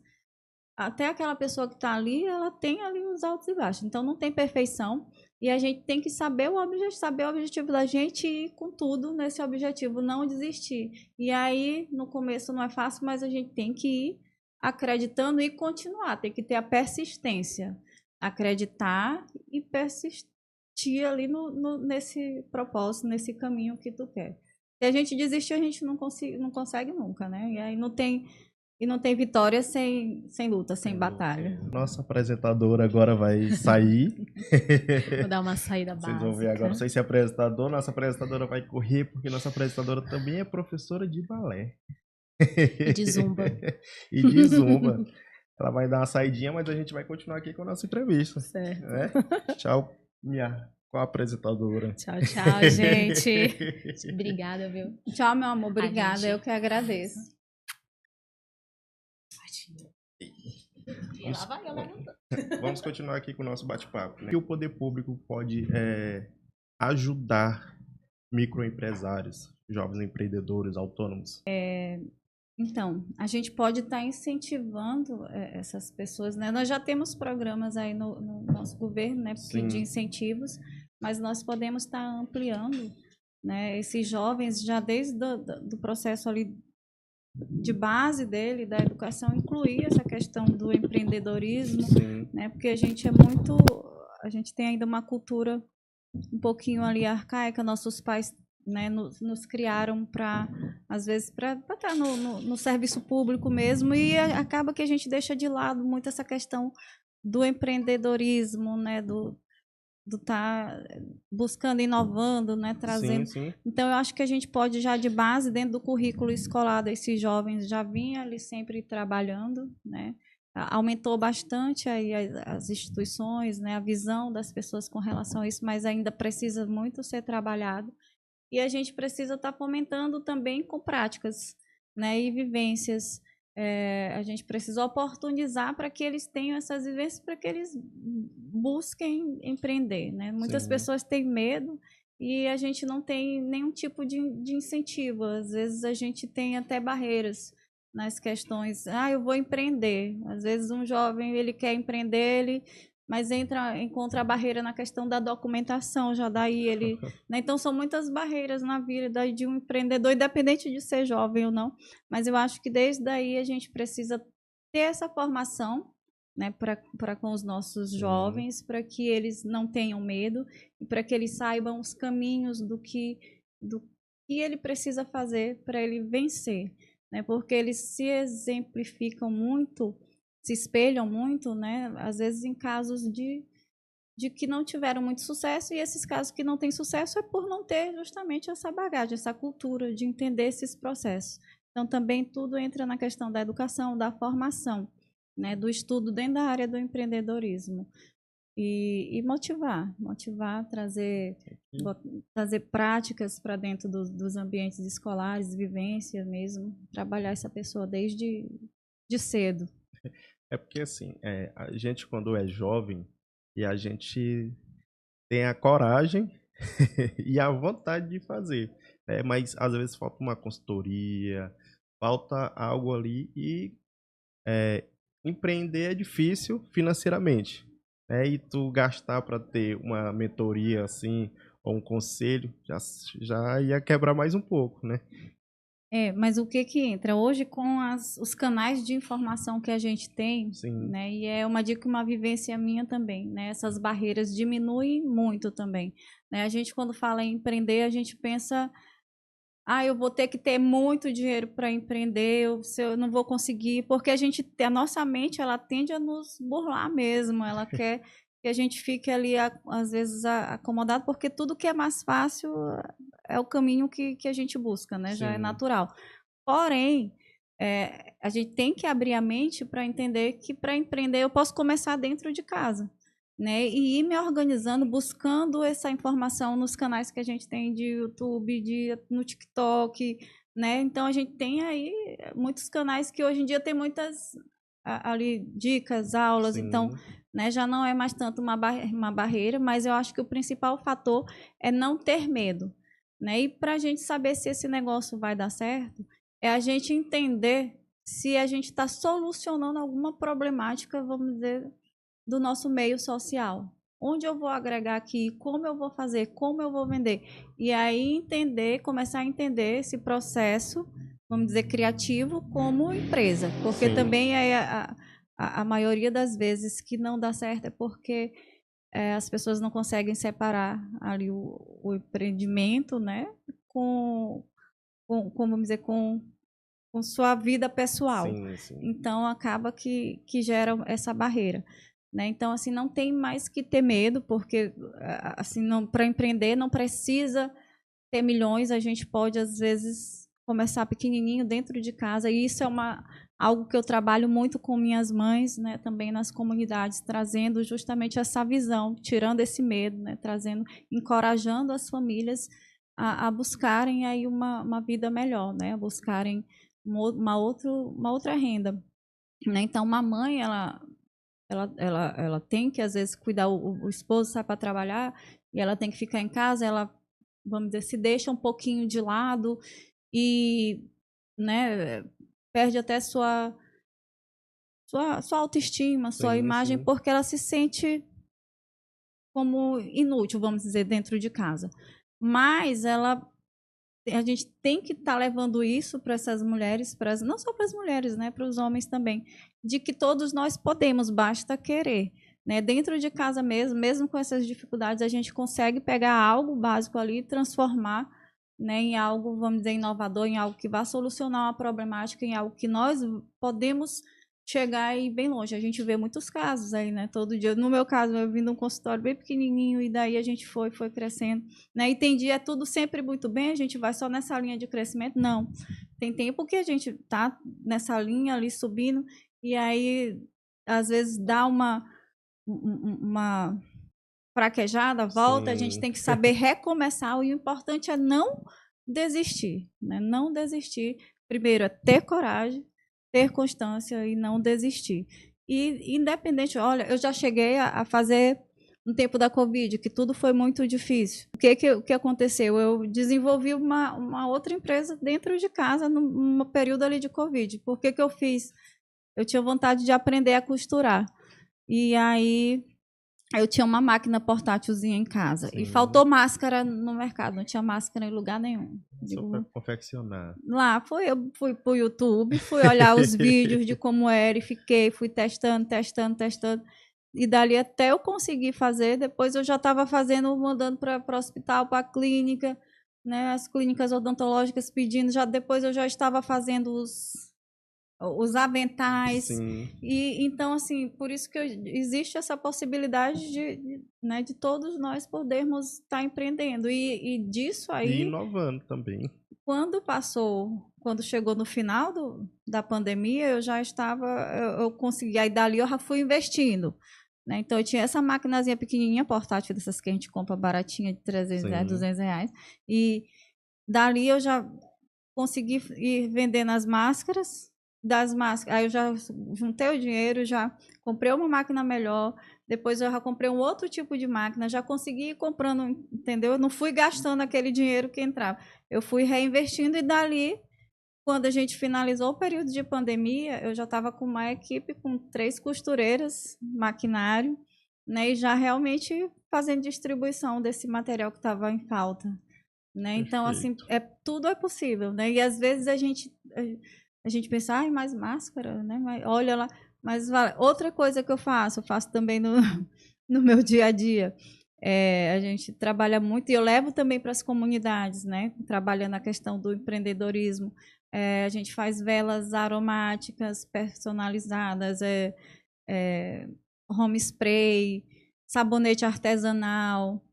até aquela pessoa que está ali, ela tem ali os altos e baixos. Então, não tem perfeição. E a gente tem que saber o objetivo da gente e ir com tudo nesse objetivo, não desistir. E aí, no começo não é fácil, mas a gente tem que ir acreditando e continuar. Tem que ter a persistência. Acreditar e persistir ali nesse propósito, nesse caminho que tu quer. Se a gente desistir, a gente não consegue nunca, né? E aí não tem vitória sem luta, sem batalha. Nossa apresentadora agora vai sair. Vou dar uma saída básica. Vocês vão ver agora, sem ser apresentador, nossa apresentadora vai correr, porque nossa apresentadora também é professora de balé. E de zumba. E de zumba. Ela vai dar uma saidinha, mas a gente vai continuar aqui com a nossa entrevista. Certo. Né? Tchau, minha co-apresentadora. Tchau, tchau, gente. Obrigada, viu? Tchau, meu amor. Obrigada. Eu que agradeço. Vamos continuar aqui com o nosso bate-papo. Né? O poder público pode ajudar microempresários, jovens empreendedores, autônomos? Então, a gente pode estar incentivando essas pessoas, né? Nós já temos programas aí no nosso governo, né, de incentivos, mas nós podemos estar ampliando, né, esses jovens já desde do processo ali de base dele, da educação, incluir essa questão do empreendedorismo, né? Porque a gente tem ainda uma cultura um pouquinho ali arcaica. Nossos pais, né, nos criaram para, às vezes, para estar no serviço público mesmo, e acaba que a gente deixa de lado muito essa questão do empreendedorismo, né, do estar buscando, inovando, né, trazendo. Sim. Então, eu acho que a gente pode já de base, dentro do currículo escolar desses jovens, já vinha ali sempre trabalhando, né, aumentou bastante aí as instituições, né, a visão das pessoas com relação a isso, mas ainda precisa muito ser trabalhado. E a gente precisa estar fomentando também com práticas, né, e vivências. A gente precisa oportunizar para que eles tenham essas vivências, para que eles busquem empreender, né? Muitas pessoas têm medo e a gente não tem nenhum tipo de incentivo. Às vezes a gente tem até barreiras nas questões. Eu vou empreender. Às vezes um jovem, ele quer empreender, mas encontra a barreira na questão da documentação, já daí ele... Né? Então, são muitas barreiras na vida de um empreendedor, independente de ser jovem ou não, mas eu acho que desde daí a gente precisa ter essa formação, né, para com os nossos jovens, para que eles não tenham medo e para que eles saibam os caminhos do que ele precisa fazer para ele vencer, né? Porque eles se exemplificam muito, se espelham muito, né, às vezes em casos de que não tiveram muito sucesso, e esses casos que não têm sucesso é por não ter justamente essa bagagem, essa cultura de entender esses processos. Então, também tudo entra na questão da educação, da formação, né, do estudo dentro da área do empreendedorismo. E motivar, trazer práticas para dentro dos ambientes escolares, vivência mesmo, trabalhar essa pessoa desde cedo. É porque, assim, a gente quando é jovem e a gente tem a coragem e a vontade de fazer, né? Mas às vezes falta uma consultoria, falta algo ali e empreender é difícil financeiramente, né? E tu gastar para ter uma mentoria assim ou um conselho já ia quebrar mais um pouco, né? Mas o que entra? Hoje, com os canais de informação que a gente tem, Sim. né, e é uma dica, uma vivência minha também, né, essas barreiras diminuem muito também, né? A gente, quando fala em empreender, a gente pensa, eu vou ter que ter muito dinheiro para empreender, eu não vou conseguir, porque a nossa mente, ela tende a nos burlar mesmo, ela quer que a gente fique ali, às vezes, acomodado, porque tudo que é mais fácil é o caminho que a gente busca, né? Já é natural. Porém, a gente tem que abrir a mente para entender que para empreender eu posso começar dentro de casa, né? E ir me organizando, buscando essa informação nos canais que a gente tem de YouTube, no TikTok, né? Então a gente tem aí muitos canais que hoje em dia tem muitas ali dicas, aulas, então, né, já não é mais tanto uma barreira, mas eu acho que o principal fator é não ter medo, né? E para a gente saber se esse negócio vai dar certo, é a gente entender se a gente está solucionando alguma problemática, vamos dizer, do nosso meio social. Onde eu vou agregar aqui, como eu vou fazer, como eu vou vender. E aí começar a entender esse processo, vamos dizer, criativo como empresa. Porque também a maioria das vezes que não dá certo é porque as pessoas não conseguem separar ali o empreendimento, né, com vamos dizer, com sua vida pessoal. Então, acaba que gera essa barreira, né? Então, assim, não tem mais que ter medo, porque assim, para empreender não precisa ter milhões, a gente pode, às vezes, começar pequenininho dentro de casa, e isso é algo que eu trabalho muito com minhas mães, né, também nas comunidades, trazendo justamente essa visão, tirando esse medo, né, encorajando as famílias a buscarem aí uma vida melhor, né, a buscarem uma outra renda, né? Então, uma mãe, ela tem que, às vezes, cuidar, o esposo sai para trabalhar e ela tem que ficar em casa, ela, vamos dizer, se deixa um pouquinho de lado e, né, perde até sua autoestima, sua imagem, porque ela se sente como inútil, vamos dizer, dentro de casa. Mas a gente tem que estar levando isso para essas mulheres, não só para as mulheres, né, para os homens também, de que todos nós podemos, basta querer, né? Dentro de casa mesmo com essas dificuldades, a gente consegue pegar algo básico ali e transformar, né, em algo, vamos dizer, inovador, em algo que vá solucionar uma problemática, em algo que nós podemos chegar e ir bem longe. A gente vê muitos casos aí, né? Todo dia. No meu caso, eu vim de um consultório bem pequenininho e daí a gente foi crescendo, né? E tem dia é tudo sempre muito bem, a gente vai só nessa linha de crescimento? Não. Tem tempo que a gente tá nessa linha ali subindo e aí às vezes dá uma fraquejada, volta, a gente tem que saber recomeçar. O importante é não desistir, né? Não desistir. Primeiro é ter coragem, ter constância e não desistir. E independente, olha, eu já cheguei a fazer no tempo da Covid, que tudo foi muito difícil. O que aconteceu? Eu desenvolvi uma outra empresa dentro de casa num período ali de Covid. Por que eu fiz? Eu tinha vontade de aprender a costurar. E aí eu tinha uma máquina portátilzinha em casa. Sim. E faltou máscara no mercado, não tinha máscara em lugar nenhum. Só para confeccionar. Lá eu fui para o YouTube, fui olhar os vídeos de como era e fui testando. E dali até eu conseguir fazer, depois eu já estava fazendo, mandando para o hospital, para a clínica, né, as clínicas odontológicas pedindo, depois eu já estava fazendo os aventais. Sim. E então, assim, por isso que existe essa possibilidade né, de todos nós podermos estar empreendendo. E disso aí... E inovando também. Quando chegou no final da pandemia, eu já estava... Eu consegui, aí dali eu já fui investindo. Né? Então, eu tinha essa maquinazinha pequenininha, portátil, dessas que a gente compra baratinha, de 300 reais, 200 reais. E dali eu já consegui ir vendendo as máscaras. Das máscaras, aí eu já juntei o dinheiro, já comprei uma máquina melhor, depois eu já comprei um outro tipo de máquina, já consegui ir comprando, entendeu? Eu não fui gastando aquele dinheiro que entrava, eu fui reinvestindo e dali, quando a gente finalizou o período de pandemia, eu já estava com uma equipe com 3 costureiras, maquinário, né, e já realmente fazendo distribuição desse material que estava em falta, né? Então, assim, tudo é possível, né? E às vezes a gente pensa, ai, mais máscara, né? Mas, olha lá. Mas outra coisa que eu faço também no meu dia a dia. A gente trabalha muito, e eu levo também para as comunidades, né? Trabalhando a questão do empreendedorismo. A gente faz velas aromáticas personalizadas, home spray, sabonete artesanal,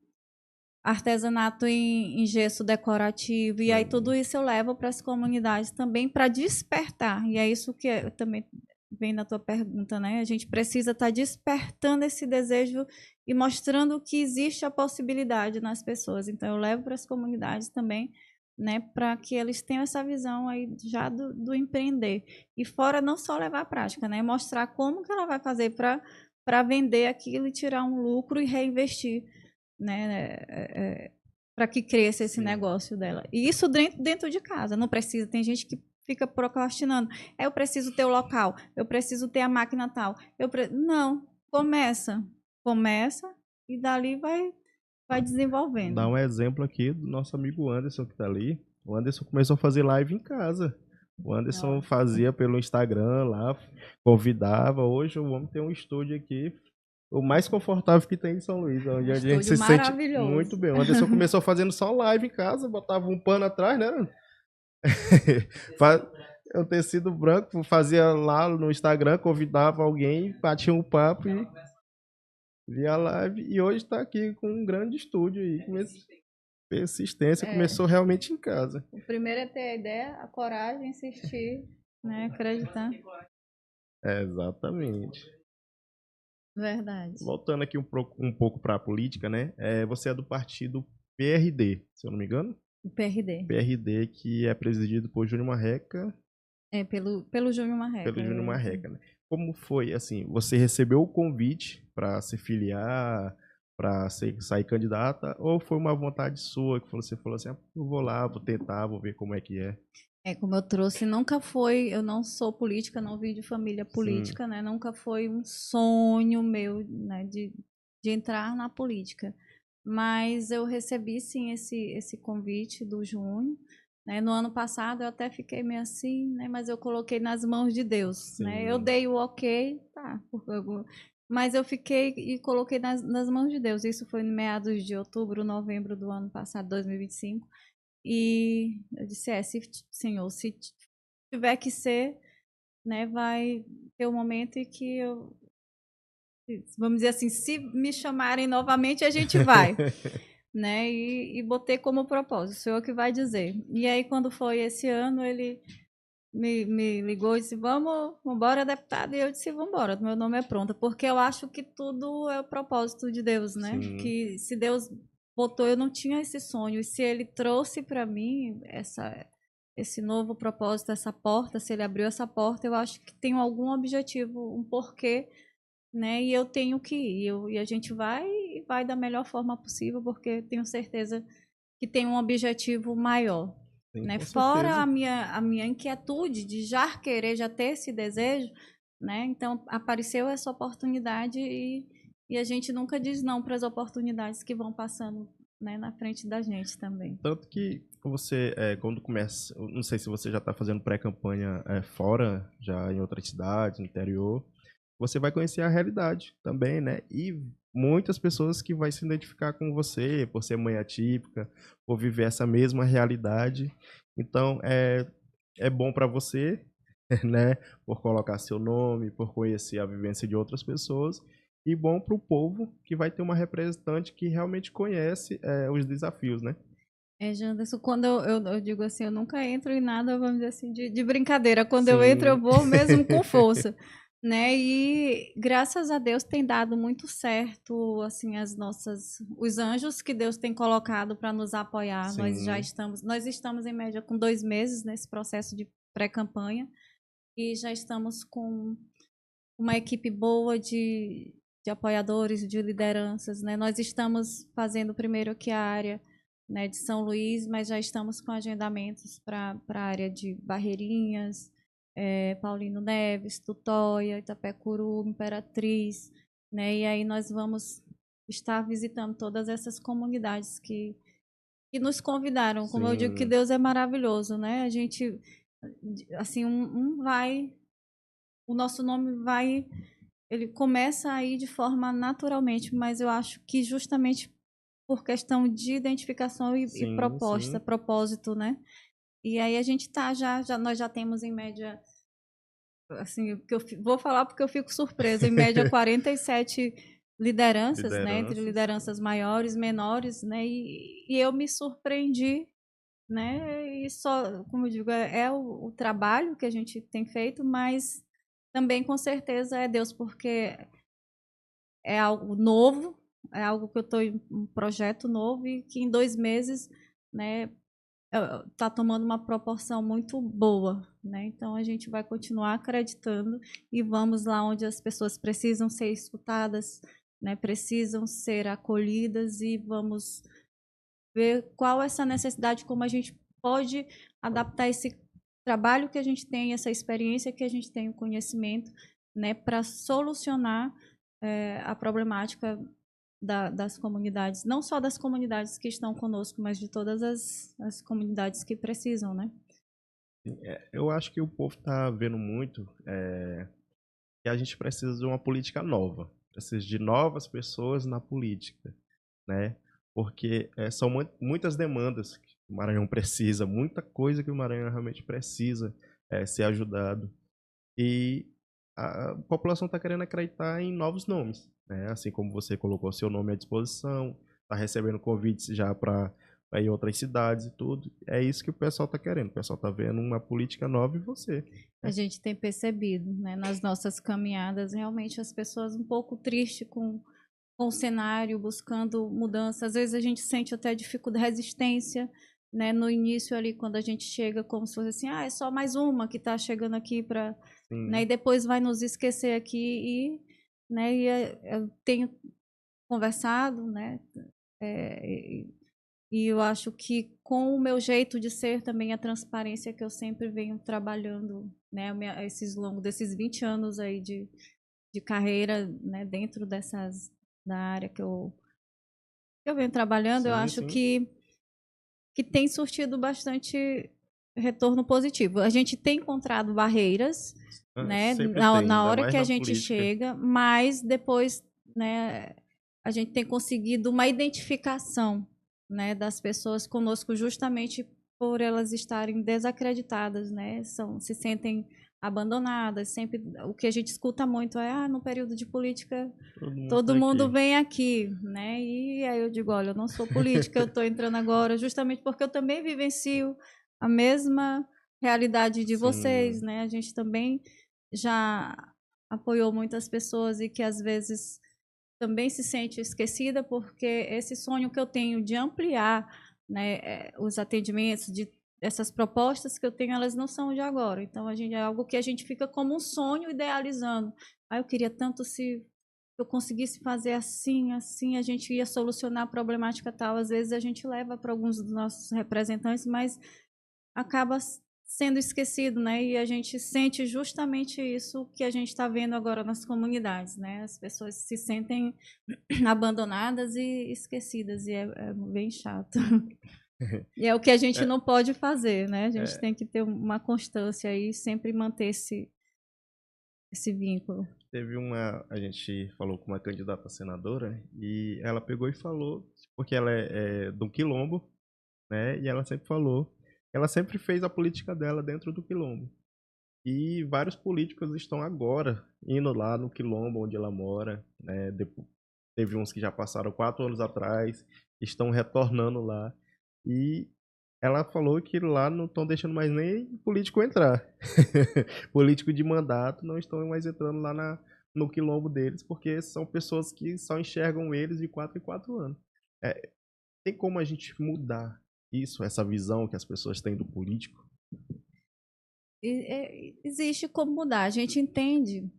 artesanato em gesso decorativo, e aí tudo isso eu levo para as comunidades também para despertar, e é isso que também vem na tua pergunta, né? A gente precisa estar despertando esse desejo e mostrando que existe a possibilidade nas pessoas, então eu levo para as comunidades também, né, para que eles tenham essa visão aí já do empreender, e fora não só levar à prática, né, mostrar como que ela vai fazer para vender aquilo e tirar um lucro e reinvestir, né, para que cresça esse negócio dela. E isso dentro de casa, não precisa. Tem gente que fica procrastinando. Eu preciso ter o local, eu preciso ter a máquina tal. Não, começa e dali vai desenvolvendo. Dá um exemplo aqui do nosso amigo Anderson que está ali. O Anderson começou a fazer live em casa. O Anderson fazia pelo Instagram lá, convidava. Hoje o homem tem um estúdio aqui, o mais confortável que tem em São Luís, onde a gente se sente muito bem. O Anderson começou fazendo só live em casa, botava um pano atrás, né? O tecido branco, fazia lá no Instagram, convidava alguém, batia um papo e via live. E hoje está aqui com um grande estúdio aí. Persistência, começou realmente em casa. O primeiro é ter a ideia, a coragem, insistir, né? Acreditar. Exatamente. Verdade. Voltando aqui um pouco para a política, né? Você é do partido PRD, se eu não me engano? O PRD. PRD, que é presidido por Júnior Marreca. Pelo Júnior Marreca. Pelo Júnior Marreca, né? Como foi, assim, você recebeu o convite para se filiar, para sair candidata, ou foi uma vontade sua que você falou assim, eu vou lá, vou tentar, vou ver como é que é? Como eu trouxe, nunca foi, eu não sou política, não vim de família política, né? Nunca foi um sonho meu, né, de entrar na política. Mas eu recebi, sim, esse convite do Júnior, né? No ano passado eu até fiquei meio assim, né? Mas eu coloquei nas mãos de Deus, né? Eu dei o ok, tá, Mas eu fiquei e coloquei nas mãos de Deus. Isso foi em meados de outubro, novembro do ano passado, 2025. E eu disse, Senhor, se tiver que ser, né, vai ter um momento em que eu, vamos dizer assim, se me chamarem novamente, a gente vai. Né? E botei como propósito, o Senhor que vai dizer. E aí, quando foi esse ano, ele me ligou e disse, vamos embora, deputado. E eu disse, vamos embora, meu nome é pronta. Porque eu acho que tudo é o propósito de Deus, né? Sim. Que se Deus botou, eu não tinha esse sonho. E se ele trouxe para mim esse novo propósito, essa porta, se ele abriu essa porta, eu acho que tem algum objetivo, um porquê, né? E eu tenho que ir. E a gente vai da melhor forma possível, porque tenho certeza que tem um objetivo maior. Sim, Né? com Fora certeza. a minha inquietude de já querer, já ter esse desejo, né? Então apareceu essa oportunidade e a gente nunca diz não para as oportunidades que vão passando, né, na frente da gente também. Tanto que você, quando começa, eu não sei se você já está fazendo pré-campanha fora, já em outras cidades, no interior, você vai conhecer a realidade também, né? E muitas pessoas que vai se identificar com você, por ser mãe atípica, por viver essa mesma realidade. Então, é bom para você, né? Por colocar seu nome, por conhecer a vivência de outras pessoas. E bom para o povo, que vai ter uma representante que realmente conhece os desafios, né? Janderson, quando eu digo assim, eu nunca entro em nada, vamos dizer assim, de brincadeira. Quando eu entro, Sim. eu vou mesmo com força, né? E graças a Deus tem dado muito certo, assim, os anjos que Deus tem colocado para nos apoiar. Sim. Nós estamos em média com 2 meses nesse processo de pré-campanha e já estamos com uma equipe boa de apoiadores, de lideranças, né? Nós estamos fazendo primeiro aqui a área, né, de São Luís, mas já estamos com agendamentos para a área de Barreirinhas, Paulino Neves, Tutóia, Itapecuru, Imperatriz, né? E aí nós vamos estar visitando todas essas comunidades que nos convidaram. Como eu digo que Sim. Deus é maravilhoso, né? A gente, assim, o nosso nome ele começa aí de forma naturalmente, mas eu acho que justamente por questão de identificação e Sim, sim. propósito, né? E aí a gente nós já temos em média, assim, vou falar porque eu fico surpresa, em média 47 lideranças, né? Entre Lideranças. lideranças maiores, menores, né? E eu me surpreendi, né? E só, como eu digo, é o trabalho que a gente tem feito, mas também com certeza é Deus, porque é algo novo, é algo que eu estou em um projeto novo e que em 2 meses, né, está tomando uma proporção muito boa, né? Então a gente vai continuar acreditando e vamos lá onde as pessoas precisam ser escutadas, né? Precisam ser acolhidas e vamos ver qual é essa necessidade, como a gente pode adaptar esse trabalho que a gente tem, essa experiência que a gente tem, o conhecimento, né, para solucionar a problemática das comunidades, não só das comunidades que estão conosco, mas de todas as comunidades que precisam, né? Eu acho que o povo tá vendo muito que a gente precisa de uma política nova. Precisa de novas pessoas na política, né? Porque são muitas demandas que o Maranhão precisa, muita coisa que o Maranhão realmente precisa ser ajudado. E a população está querendo acreditar em novos nomes, né? Assim como você colocou seu nome à disposição, está recebendo convites já para ir em outras cidades e tudo. É isso que o pessoal está querendo. O pessoal está vendo uma política nova em você. A gente tem percebido, né, nas nossas caminhadas, realmente as pessoas um pouco tristes com o cenário, buscando mudança. Às vezes a gente sente até dificuldade, resistência, né, no início ali, quando a gente chega como se fosse assim, é só mais uma que está chegando aqui para, né, e depois vai nos esquecer aqui né, eu tenho conversado, né, e eu acho que com o meu jeito de ser também, a transparência que eu sempre venho trabalhando, né, desses 20 anos aí de carreira, né, dentro da área que eu venho trabalhando, eu Sim, acho sim. que tem surtido bastante retorno positivo. A gente tem encontrado barreiras, né? Sempre Na, tem, na ainda hora mais que a na gente política. chega, mas depois, né, a gente tem conseguido uma identificação, né, das pessoas conosco justamente por elas estarem desacreditadas, né? Se sentem abandonadas, sempre o que a gente escuta muito é, no período de política Tá todo mundo aqui. vem aqui, né? E aí eu digo, olha, eu não sou política, eu estou entrando agora justamente porque eu também vivencio a mesma realidade de vocês, Sim, né? A gente também já apoiou muitas pessoas e que às vezes também se sente esquecida porque esse sonho que eu tenho de ampliar, né, os atendimentos, de essas propostas que eu tenho, elas não são de agora. Então, é algo que a gente fica como um sonho idealizando. Ah, eu queria tanto se eu conseguisse fazer assim, assim, a gente ia solucionar a problemática tal. Às vezes a gente leva para alguns dos nossos representantes, mas acaba sendo esquecido, né? E a gente sente justamente isso que a gente está vendo agora nas comunidades, né? As pessoas se sentem abandonadas e esquecidas, e é bem chato. E é o que a gente é, não pode fazer, né? A gente é, tem que ter uma constância e sempre manter esse vínculo. teve a gente falou com uma candidata a senadora e ela pegou e falou, porque ela é do Quilombo, né? E ela sempre falou, ela sempre fez a política dela dentro do Quilombo. E vários políticos estão agora indo lá no Quilombo, onde ela mora, né? Teve uns que já passaram 4 anos atrás, estão retornando lá. E ela falou que lá não estão deixando mais nem político entrar. Político de mandato não estão mais entrando lá no quilombo deles, porque são pessoas que só enxergam eles de 4 em 4 anos. É, tem como a gente mudar isso, essa visão que as pessoas têm do político? Existe como mudar. A gente entende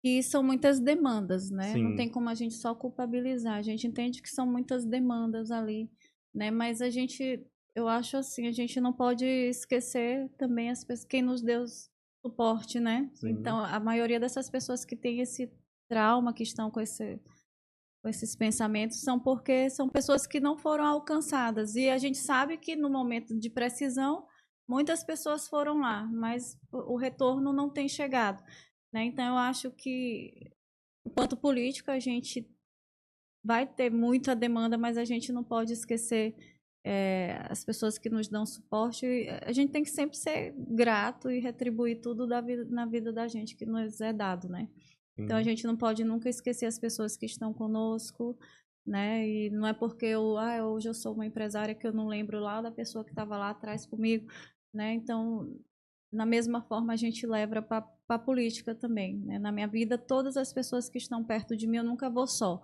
que são muitas demandas, né? Não tem Sim, como a gente só culpabilizar. A gente entende que são muitas demandas ali, né? Mas eu acho assim, a gente não pode esquecer também as pessoas, quem nos deu suporte, né? sim. Então, a maioria dessas pessoas que têm esse trauma, que estão com esses pensamentos, são porque são pessoas que não foram alcançadas. E a gente sabe que no momento de precisão, muitas pessoas foram lá, mas o retorno não tem chegado, né? Então, eu acho que, enquanto político, a gente vai ter muita demanda, mas a gente não pode esquecer as pessoas que nos dão suporte. A gente tem que sempre ser grato e retribuir tudo na vida da gente que nos é dado, né? Então, a Sim. gente não pode nunca esquecer as pessoas que estão conosco, né? E não é porque hoje eu sou uma empresária que eu não lembro lá da pessoa que estava lá atrás comigo, né? Então, na mesma forma, a gente leva para a política também, né? Na minha vida, todas as pessoas que estão perto de mim, eu nunca vou só,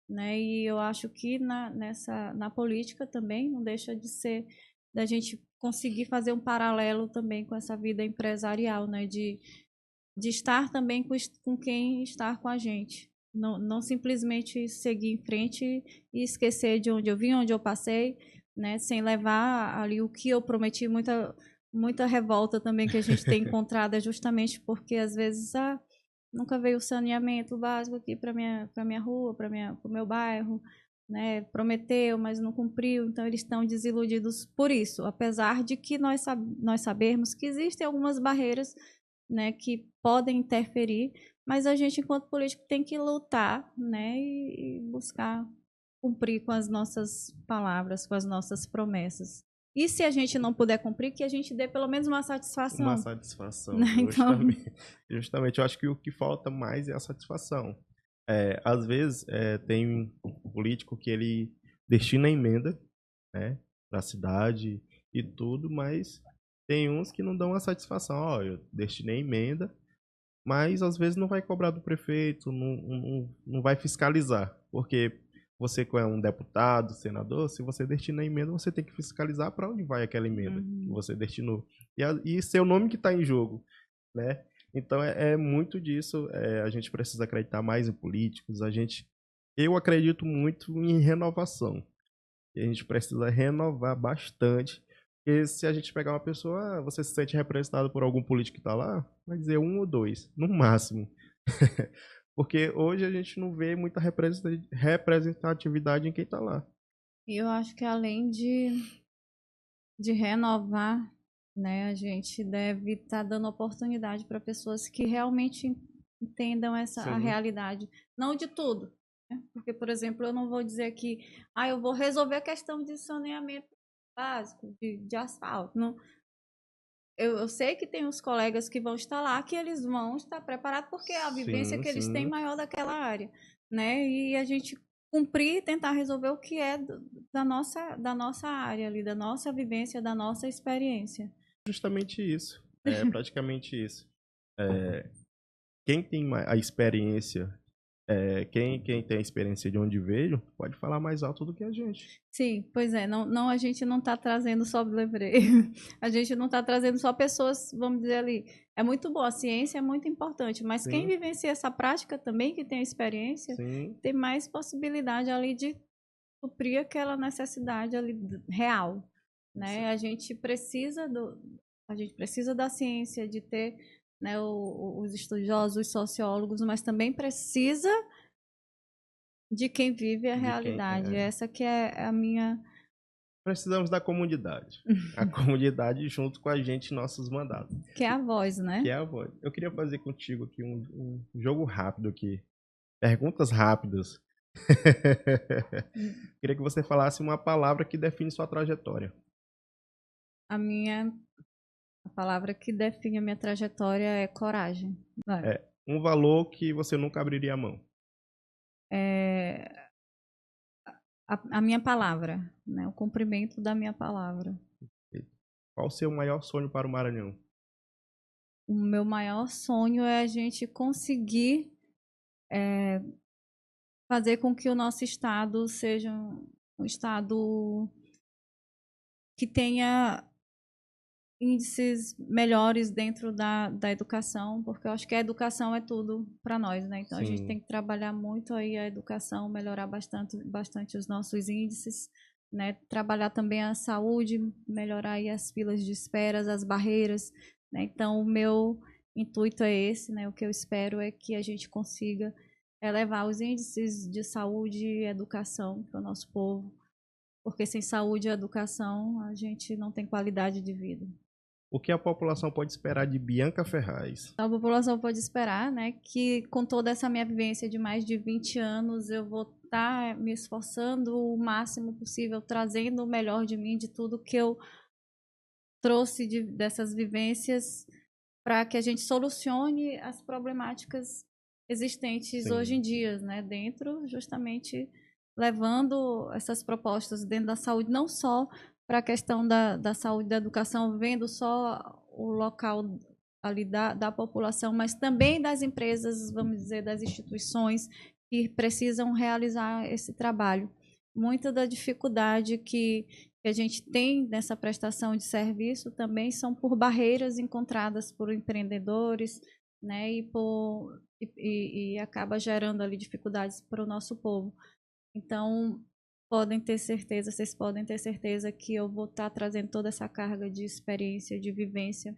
né? E eu acho que na política também não deixa de ser da gente conseguir fazer um paralelo também com essa vida empresarial, né? De estar também com quem está com a gente. Não simplesmente seguir em frente e esquecer de onde eu vim, onde eu passei, né? Sem levar ali o que eu prometi. Muita revolta também que a gente tem encontrado é justamente porque às vezes nunca veio o saneamento básico aqui para minha rua, para o meu bairro, né? Prometeu, mas não cumpriu, então eles estão desiludidos por isso, apesar de que nós sabemos que existem algumas barreiras, né, que podem interferir, mas a gente, enquanto político, tem que lutar, né, e buscar cumprir com as nossas palavras, com as nossas promessas. E se a gente não puder cumprir, que a gente dê pelo menos uma Uma satisfação, satisfação, né? Então, justamente. Justamente, eu acho que o que falta mais é a satisfação. Às vezes, tem um político que ele destina a emenda, né, para a cidade e tudo, mas tem uns que não dão a satisfação. Ó, eu destinei emenda, mas às vezes não vai cobrar do prefeito, não vai fiscalizar, porque você, como é um deputado, senador, se você destina a emenda, você tem que fiscalizar para onde vai aquela emenda que você destinou. E seu nome que está em jogo, né? Então é muito disso. A gente precisa acreditar mais em políticos. Eu acredito muito em renovação. E a gente precisa renovar bastante. Porque se a gente pegar uma pessoa, você se sente representado por algum político que está lá, vai dizer um ou dois, no máximo. Porque hoje a gente não vê muita representatividade em quem está lá. eu acho que além de renovar, né? A gente deve estar dando oportunidade para pessoas que realmente entendam a realidade, não de tudo, né? Porque, por exemplo, eu não vou dizer que eu vou resolver a questão de saneamento básico, de asfalto. Não, eu sei que tem os colegas que vão estar lá, que eles vão estar preparados porque a vivência que eles têm maior daquela área, né? E a gente cumprir e tentar resolver o que é da nossa área ali, da nossa vivência, da nossa experiência. Justamente isso. É praticamente isso. Quem tem a experiência, quem tem a experiência de onde veio, pode falar mais alto do que a gente. Sim, pois é. Não, a gente não está trazendo só Blevré. A gente não está trazendo só pessoas, vamos dizer ali. É muito bom, a ciência é muito importante, mas quem vivencia essa prática também, que tem a experiência, tem mais possibilidade ali de suprir aquela necessidade ali real, né? A gente precisa da ciência, de ter, né, os estudiosos, os sociólogos, mas também precisa de quem vive a realidade. Essa que é a minha... Precisamos da comunidade. A comunidade junto com a gente, nossos mandados. Que é a voz, né? Que é a voz. Eu queria fazer contigo aqui um jogo rápido aqui. Perguntas rápidas. Queria que você falasse uma palavra que define sua trajetória. A palavra que define a minha trajetória é coragem. Um valor que você nunca abriria a mão. A minha palavra, né? O cumprimento da minha palavra. Qual o seu maior sonho para o Maranhão? O meu maior sonho é a gente conseguir fazer com que o nosso estado seja um estado que tenha índices melhores dentro da educação, porque eu acho que a educação é tudo para nós, né? Então a gente tem que trabalhar muito aí a educação, melhorar bastante os nossos índices, né? Trabalhar também a saúde, melhorar aí as filas de espera, as barreiras, né? Então o meu intuito é esse, né? O que eu espero é que a gente consiga elevar os índices de saúde e educação para o nosso povo, porque sem saúde e educação a gente não tem qualidade de vida. O que a população pode esperar de Bianca Ferraz? A população pode esperar, né, que com toda essa minha vivência de mais de 20 anos, eu vou estar me esforçando o máximo possível, trazendo o melhor de mim, de tudo que eu trouxe dessas vivências, para que a gente solucione as problemáticas existentes hoje em dia, né, dentro, justamente levando essas propostas dentro da saúde, não só para a questão da saúde e da educação, vendo só o local ali da população, mas também das empresas, vamos dizer, das instituições que precisam realizar esse trabalho. Muita da dificuldade que a gente tem nessa prestação de serviço também são por barreiras encontradas por empreendedores, né, e acaba gerando ali dificuldades para o nosso povo. Então, vocês podem ter certeza que eu vou estar trazendo toda essa carga de experiência, de vivência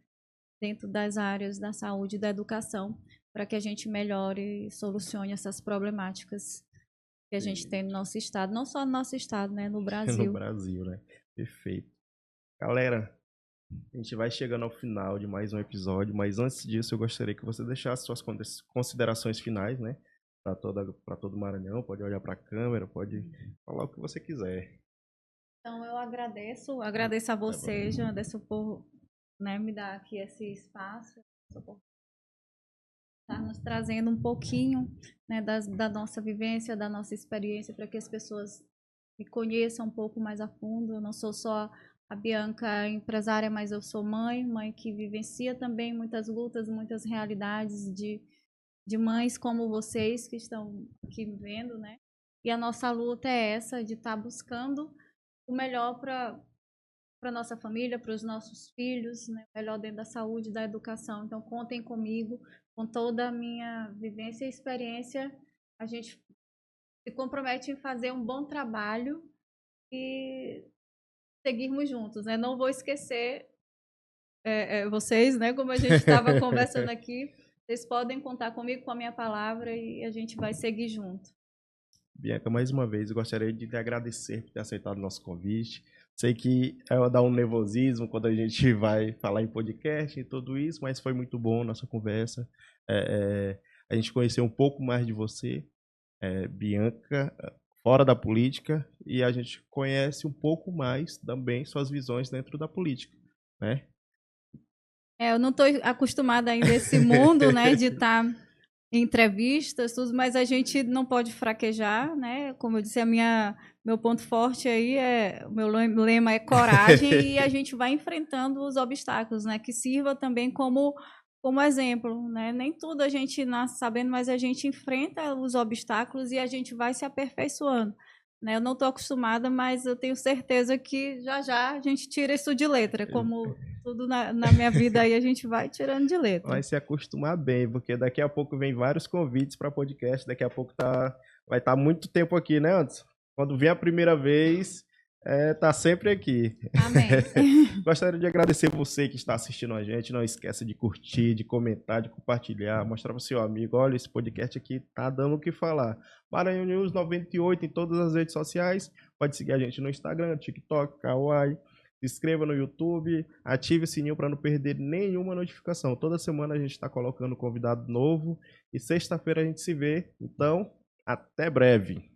dentro das áreas da saúde e da educação, para que a gente melhore e solucione essas problemáticas que a gente tem no nosso estado, não só no nosso estado, né, no Brasil. No Brasil, né? Perfeito. Galera, a gente vai chegando ao final de mais um episódio, mas antes disso eu gostaria que você deixasse suas considerações finais, né? Para todo o Maranhão, pode olhar para a câmera, pode falar o que você quiser. Então eu agradeço a você, Janderson, por, né, me dar aqui esse espaço, estar nos trazendo um pouquinho, né, da nossa vivência, da nossa experiência, para que as pessoas me conheçam um pouco mais a fundo. Eu não sou só a Bianca empresária, mas eu sou mãe que vivencia também muitas lutas, muitas realidades de mães como vocês que estão aqui vendo, né? E a nossa luta é essa, de estar buscando o melhor para nossa família, para os nossos filhos, né? O melhor dentro da saúde, da educação. Então, contem comigo, com toda a minha vivência e experiência. A gente se compromete em fazer um bom trabalho e seguirmos juntos, né? Não vou esquecer vocês, né? Como a gente estava conversando aqui, vocês podem contar comigo, com a minha palavra, e a gente vai seguir junto. Bianca, mais uma vez, eu gostaria de lhe agradecer por ter aceitado o nosso convite. Sei que dá um nervosismo quando a gente vai falar em podcast e tudo isso, mas foi muito bom a nossa conversa. A gente conheceu um pouco mais de você, Bianca, fora da política, e a gente conhece um pouco mais também suas visões dentro da política, né? Eu não estou acostumada ainda a esse mundo, né, de estar em entrevistas, tudo, mas a gente não pode fraquejar, né? Como eu disse, meu ponto forte aí o meu lema é coragem e a gente vai enfrentando os obstáculos, né? Que sirva também como exemplo, né? Nem tudo a gente nasce sabendo, mas a gente enfrenta os obstáculos e a gente vai se aperfeiçoando. Né? Eu não estou acostumada, mas eu tenho certeza que já já a gente tira isso de letra, como tudo na minha vida aí a gente vai tirando de letra. Vai se acostumar bem, porque daqui a pouco vem vários convites para podcast, daqui a pouco vai estar muito tempo aqui, né, Anderson? Quando vem a primeira vez, tá sempre aqui. Amém. Gostaria de agradecer você que está assistindo a gente. Não esqueça de curtir, de comentar, de compartilhar, mostrar para o seu amigo. Olha, esse podcast aqui tá dando o que falar. Maranhão News 98 em todas as redes sociais. Pode seguir a gente no Instagram, TikTok, Kawaii. Se inscreva no YouTube, ative o sininho para não perder nenhuma notificação. Toda semana a gente está colocando convidado novo e sexta-feira a gente se vê. Então, até breve.